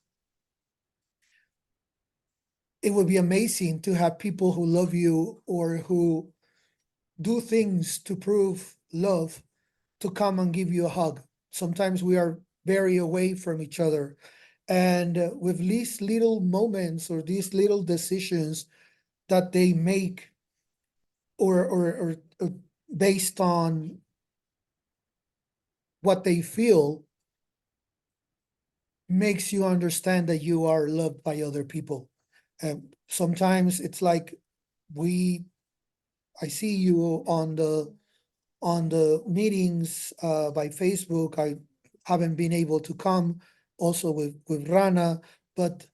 it would be amazing to have people who love you or who do things to prove love to come and give you a hug. Sometimes we are very away from each other. And with these little moments or these little decisions that they make or based on what they feel makes you understand that you are loved by other people. Sometimes it's like I see you on the meetings by Facebook. I haven't been able to come also with Rana, but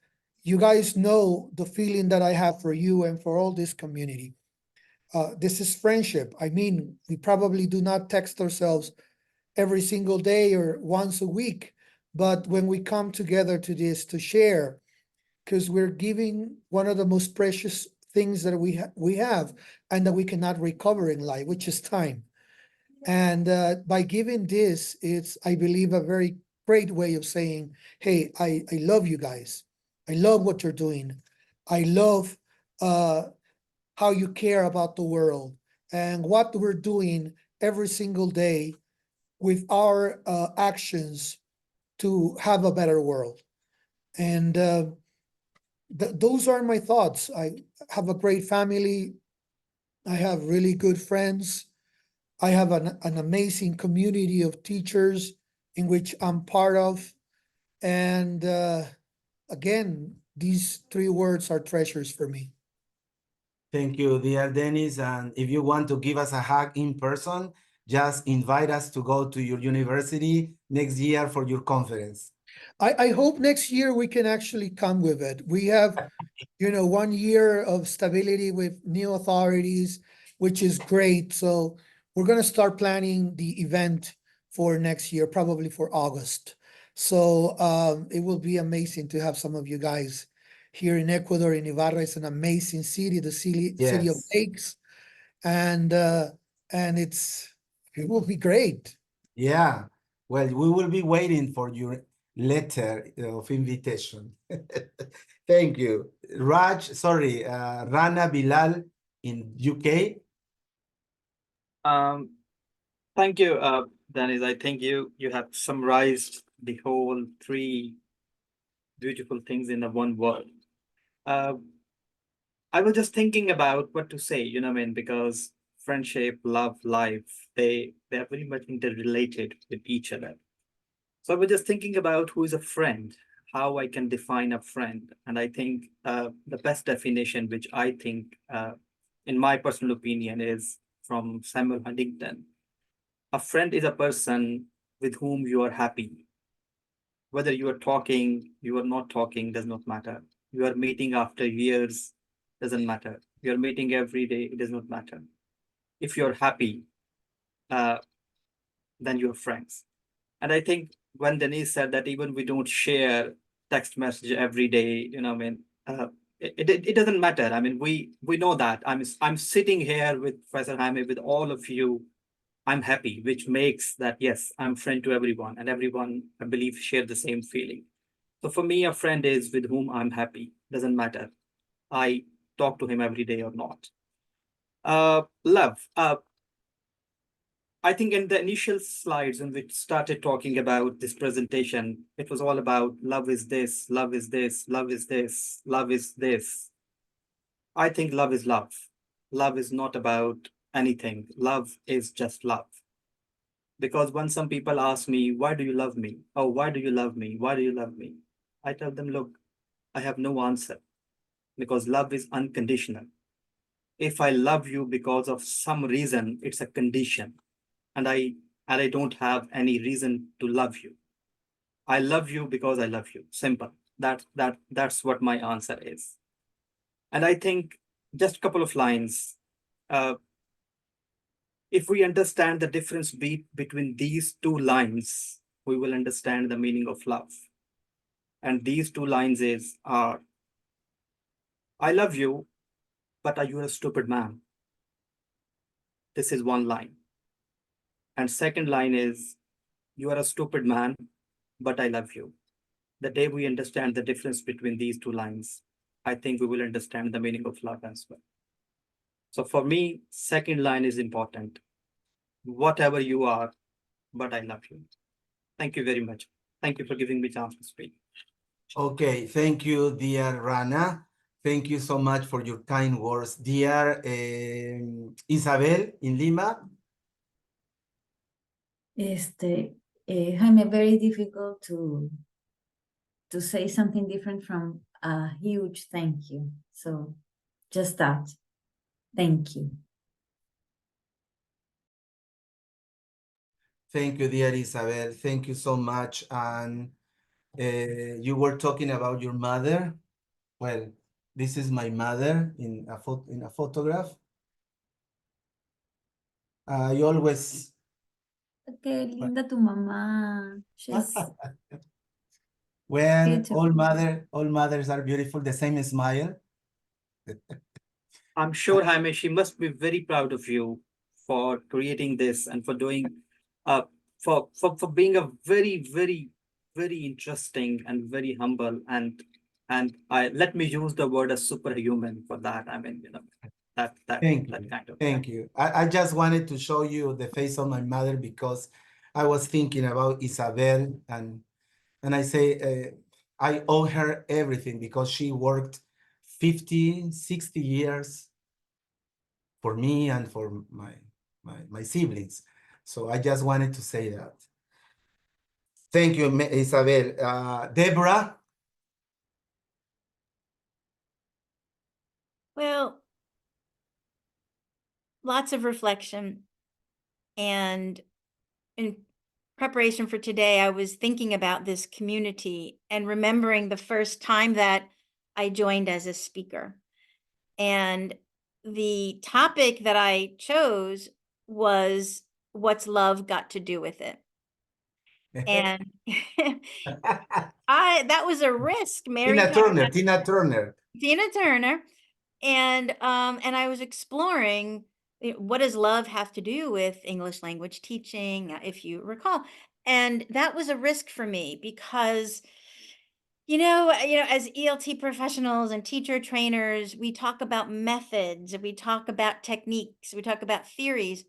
you guys know the feeling that I have for you and for all this community. This is friendship. I mean, we probably do not text ourselves every single day or once a week, but when we come together to this to share, because we're giving one of the most precious things that we have and that we cannot recover in life, which is time. And by giving this, it's, I believe, a very great way of saying, hey, I love you guys. I love what you're doing. I love how you care about the world and what we're doing every single day with our actions to have a better world. And those are my thoughts. I have a great family. I have really good friends. I have an amazing community of teachers in which I'm part of. And again, these three words are treasures for me. Thank you, dear Dennis. And if you want to give us a hug in person, just invite us to go to your university next year for your conference. I hope next year we can actually come with it. We have, 1 year of stability with new authorities, which is great. So we're going to start planning the event for next year, probably for August. So it will be amazing to have some of you guys here in Ecuador. In Ibarra, it's an amazing city, the city of lakes, and it will be great. Yeah. Well, we will be waiting for your letter of invitation. Thank you. Rana Bilal in UK. Thank you, Dennis. I think you have summarized the whole three beautiful things in a one word. I was just thinking about what to say, you know what I mean? Because friendship, love, life, they're very much interrelated with each other. So I was just thinking about who is a friend, how I can define a friend. And I think the best definition, which I think, in my personal opinion, is from Samuel Huntington. A friend is a person with whom you are happy. Whether you are talking, you are not talking, does not matter. You are meeting after years, doesn't matter. You are meeting every day, it does not matter. If you're happy, then you're friends. And I think when Denise said that even we don't share text message every day, you know, I mean, it doesn't matter. I mean, we know that. I'm sitting here with Professor Jaime, with all of you. I'm happy, which makes that, yes, I'm friend to everyone, and everyone, I believe, share the same feeling. So for me, a friend is with whom I'm happy. Doesn't matter. I talk to him every day or not. Love. I think in the initial slides when we started talking about this presentation, it was all about love is this, love is this, love is this, love is this. I think love is love. Love is not about anything. Love is just love. Because when some people ask me, why do you love me? Oh, why do you love me? Why do you love me? I tell them, look, I have no answer because love is unconditional. If I love you because of some reason, it's a condition. And I don't have any reason to love you. I love you because I love you. Simple. That's what my answer is. And I think just a couple of lines. If we understand the difference between these two lines, we will understand the meaning of love. And these two lines are, I love you, but are you a stupid man? This is one line. And second line is, you are a stupid man, but I love you. The day we understand the difference between these two lines, I think we will understand the meaning of love as well. So for me, second line is important. Whatever you are, but I love you. Thank you very much. Thank you for giving me a chance to speak. Okay, thank you, dear Rana. Thank you so much for your kind words. Dear Isabel in Lima. Jaime, very difficult to say something different from a huge thank you. So just that. Thank you. Thank you, dear Isabel. Thank you so much. And you were talking about your mother. Well, this is my mother in a photograph. I always. Qué linda tu mamá. She's Well, beautiful. all mothers are beautiful. The same smile. I'm sure, Jaime, she must be very proud of you for creating this and for doing, for being a very, very, very interesting and very humble and let me use the word as superhuman for that. I mean, you know, that Thank that you. kind of. Thank you. I just wanted to show you the face of my mother because I was thinking about Isabel and I say I owe her everything because she worked 50, 60 years for me and for my siblings. So I just wanted to say that. Thank you, Isabel. Deborah? Well, lots of reflection. And in preparation for today, I was thinking about this community and remembering the first time that I joined as a speaker. And the topic that I chose was, what's love got to do with it? And that was a risk, Mary Tina Turner. And I was exploring what does love have to do with English language teaching, if you recall. And that was a risk for me because, as ELT professionals and teacher trainers, we talk about methods, we talk about techniques, we talk about theories.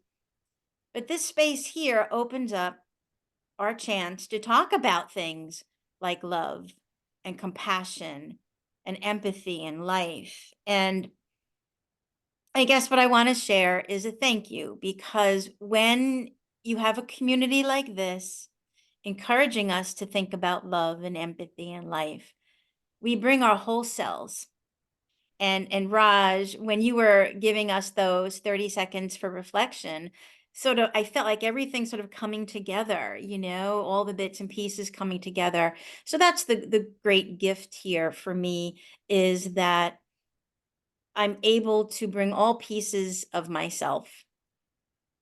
But this space here opens up our chance to talk about things like love and compassion and empathy and life. And I guess what I want to share is a thank you, because when you have a community like this, encouraging us to think about love and empathy and life, we bring our whole selves. And Raj, when you were giving us those 30 seconds for reflection, I felt like everything sort of coming together, all the bits and pieces coming together. So that's the great gift here for me, is that I'm able to bring all pieces of myself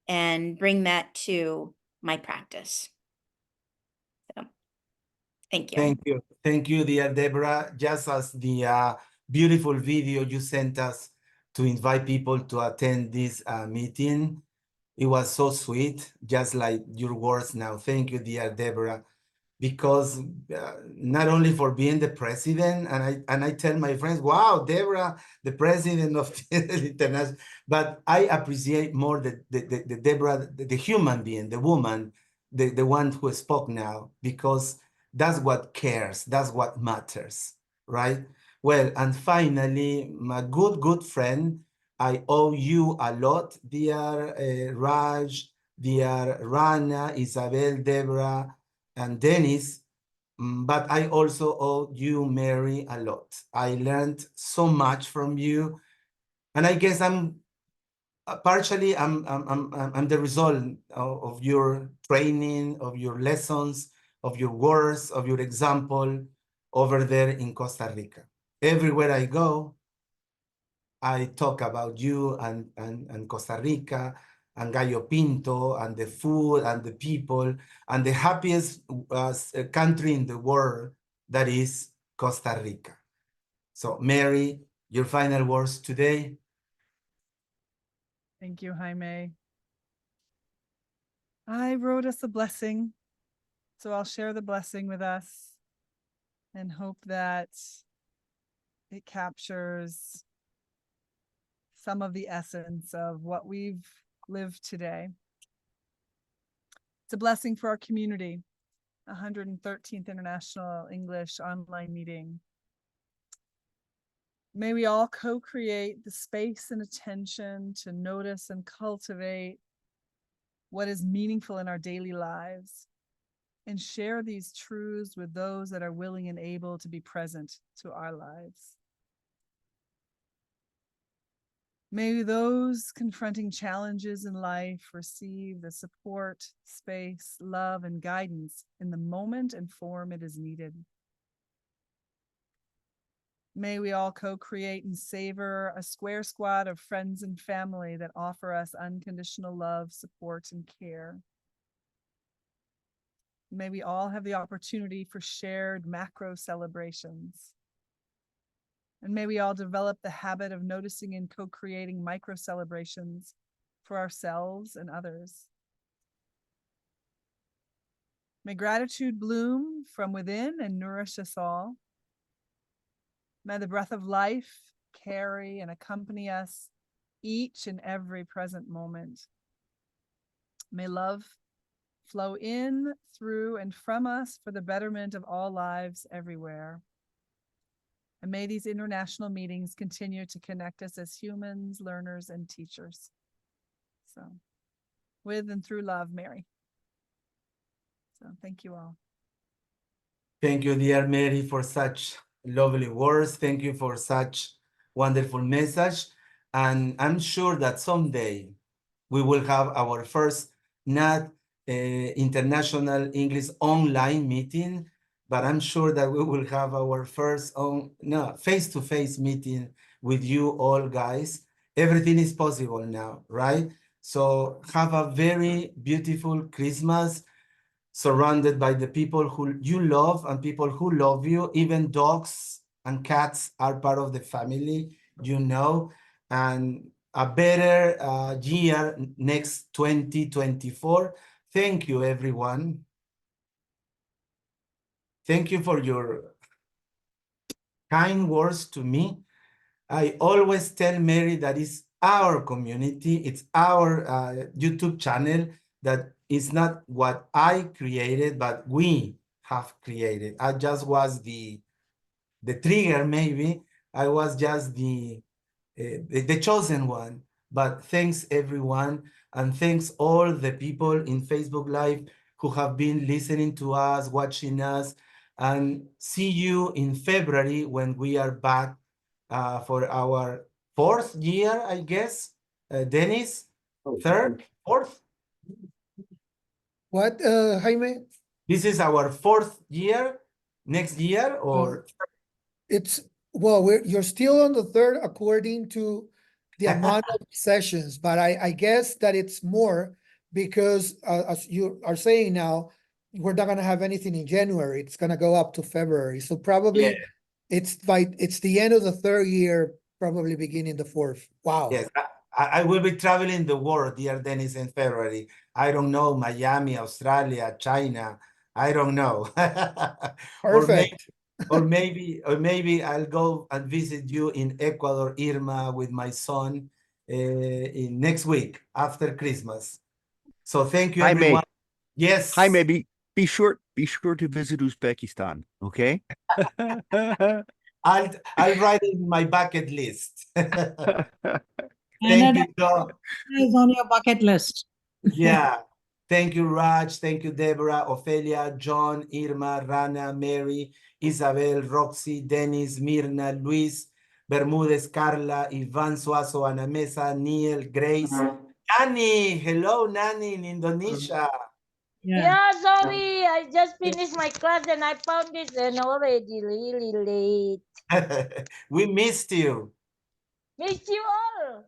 and bring that to my practice. So, thank you. Thank you. Thank you, dear Deborah. Just as the beautiful video you sent us to invite people to attend this meeting, it was so sweet, just like your words now. Thank you, dear Deborah, because not only for being the president, and I tell my friends, wow, Deborah, the president of the international, but I appreciate more the Deborah, the human being, the woman, the one who spoke now, because that's what cares, that's what matters, right? Well, and finally, my good friend, I owe you a lot, dear Raj, dear Rana, Isabel, Deborah, and Dennis, but I also owe you, Mary, a lot. I learned so much from you, and I guess I'm partially I'm the result of your training, of your lessons, of your words, of your example over there in Costa Rica. Everywhere I go, I talk about you and Costa Rica and Gallo Pinto and the food and the people and the happiest country in the world, that is Costa Rica. So Mary, your final words today. Thank you, Jaime. I wrote us a blessing, so I'll share the blessing with us and hope that it captures some of the essence of what we've lived today. It's a blessing for our community, 113th International English online meeting. May we all co-create the space and attention to notice and cultivate what is meaningful in our daily lives, and share these truths with those that are willing and able to be present to our lives. May those confronting challenges in life receive the support, space, love, and guidance in the moment and form it is needed. May we all co-create and savor a square squad of friends and family that offer us unconditional love, support, and care. May we all have the opportunity for shared macro celebrations. And may we all develop the habit of noticing and co-creating micro celebrations for ourselves and others. May gratitude bloom from within and nourish us all. May the breath of life carry and accompany us each and every present moment. May love flow in, through, and from us for the betterment of all lives everywhere. And may these international meetings continue to connect us as humans, learners, and teachers. So, with and through love, Mary. So, thank you all. Thank you, dear Mary, for such lovely words. Thank you for such wonderful message. And I'm sure that someday we will have our first, not International English online meeting, but I'm sure that we will have our first face-to-face meeting with you all, guys. Everything is possible now, right? So have a very beautiful Christmas, surrounded by the people who you love and people who love you. Even dogs and cats are part of the family, and a better year next 2024. Thank you, everyone. Thank you for your kind words to me. I always tell Mary that it's our community, it's our YouTube channel, that is not what I created, but we have created. I just was the trigger, maybe. I was just the chosen one. But thanks everyone, and thanks all the people in Facebook Live who have been listening to us, watching us, and see you in February when we are back for our 4th year, I guess. Dennis, 3rd, 4th? What, Jaime? This is our 4th year, next year, or? It's, well, you're still on the 3rd according to the amount of sessions, but I guess that it's more because as you are saying now, we're not gonna have anything in January. It's gonna go up to February. So probably it's the end of the 3rd year, probably beginning the 4th. Wow. Yes, I will be traveling the world, dear Dennis, in February. I don't know, Miami, Australia, China. I don't know. Perfect. Or maybe I'll go and visit you in Ecuador, Irma, with my son in next week after Christmas. So thank you, Jaime. everyone. Yes. Jaime, be sure to visit Uzbekistan, okay? I'll write it in my bucket list. Canada Thank you, John. is on your bucket list. Yeah. Thank you, Raj. Thank you, Deborah, Ophelia, John, Irma, Rana, Mary, Isabel, Roxy, Dennis, Mirna, Luis, Bermudez, Carla, Ivan Suazo, Ana Mesa, Neil, Grace. Nani, hello, Nani in Indonesia. Yeah, sorry. I just finished my class and I found this and already really late. We missed you. Miss you all.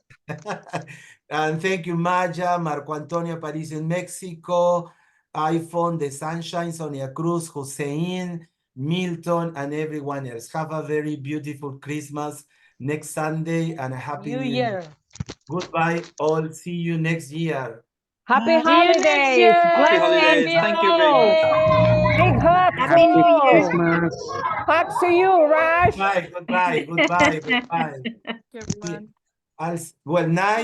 And thank you, Maya, Marco Antonio Paris in Mexico, iPhone, The Sunshine, Sonia Cruz, Hussein, Milton, and everyone else. Have a very beautiful Christmas next Sunday and a happy New New Year. Year. Goodbye, all. See you next year. Happy See you next year. holidays. Happy Blessings holidays. to Thank you very all. much. Big hugs to Happy New all. Year. Hugs to you, Raj. Goodbye. Everyone. Well, now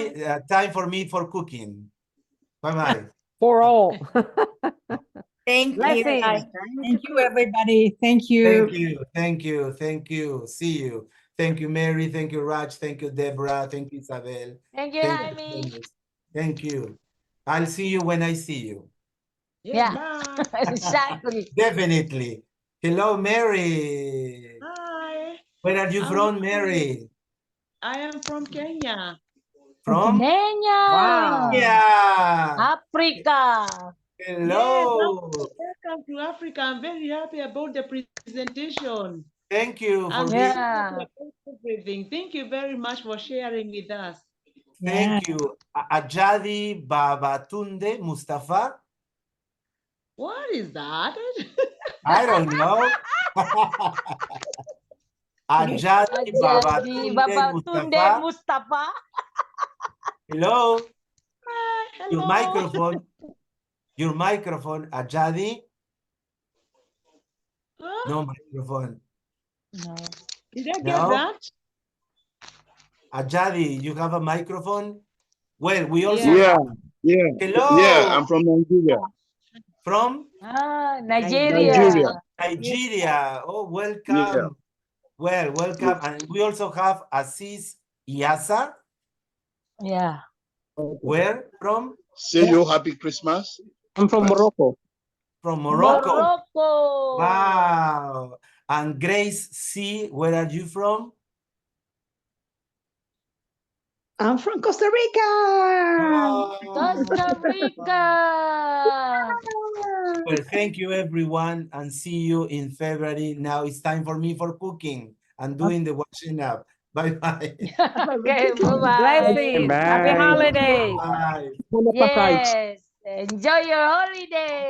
time for me for cooking. Bye-bye. For all. Thank you. Blessings. Thank you, everybody. Thank you. Thank you. See you. Thank you, Mary. Thank you, Raj. Thank you, Deborah. Thank you, Isabel. Thank you, Jaime. Dennis. Thank you. I'll see you when I see you. Yeah, exactly. Definitely. Hello, Mary. Hi. Where are you from, Mary? I am from Kenya. From? Kenya. Wow. Yeah. Africa. Yes, Hello. welcome to Africa. I'm very happy about the presentation. Thank you for I'm being. very happy about everything. Thank you very much for sharing with us. Thank you. Ajadi Babatunde Mustafa. What is that? I don't know. Ajadi Babatunde Mustafa. Hello. Hi, Your hello. microphone, Ajadi. Huh? No microphone. No. Did I get No? that? Ajadi, you have a microphone? Well, we also Yeah, Hello. yeah, I'm from Nigeria. From? Nigeria. Nigeria. Oh, welcome. Yeah. Well, welcome. And we also have Aziz Iasa. Yeah. Where from? Say you happy Christmas. I'm from Morocco. From Morocco. Morocco. Wow. And Grace C, where are you from? I'm from Costa Rica. Costa Rica. Well, thank you, everyone, and see you in February. Now it's time for me for cooking and doing the washing up. Bye-bye. Okay, bye-bye. Blessings. Happy Bye. holidays. Bye. Yes. Enjoy your holiday.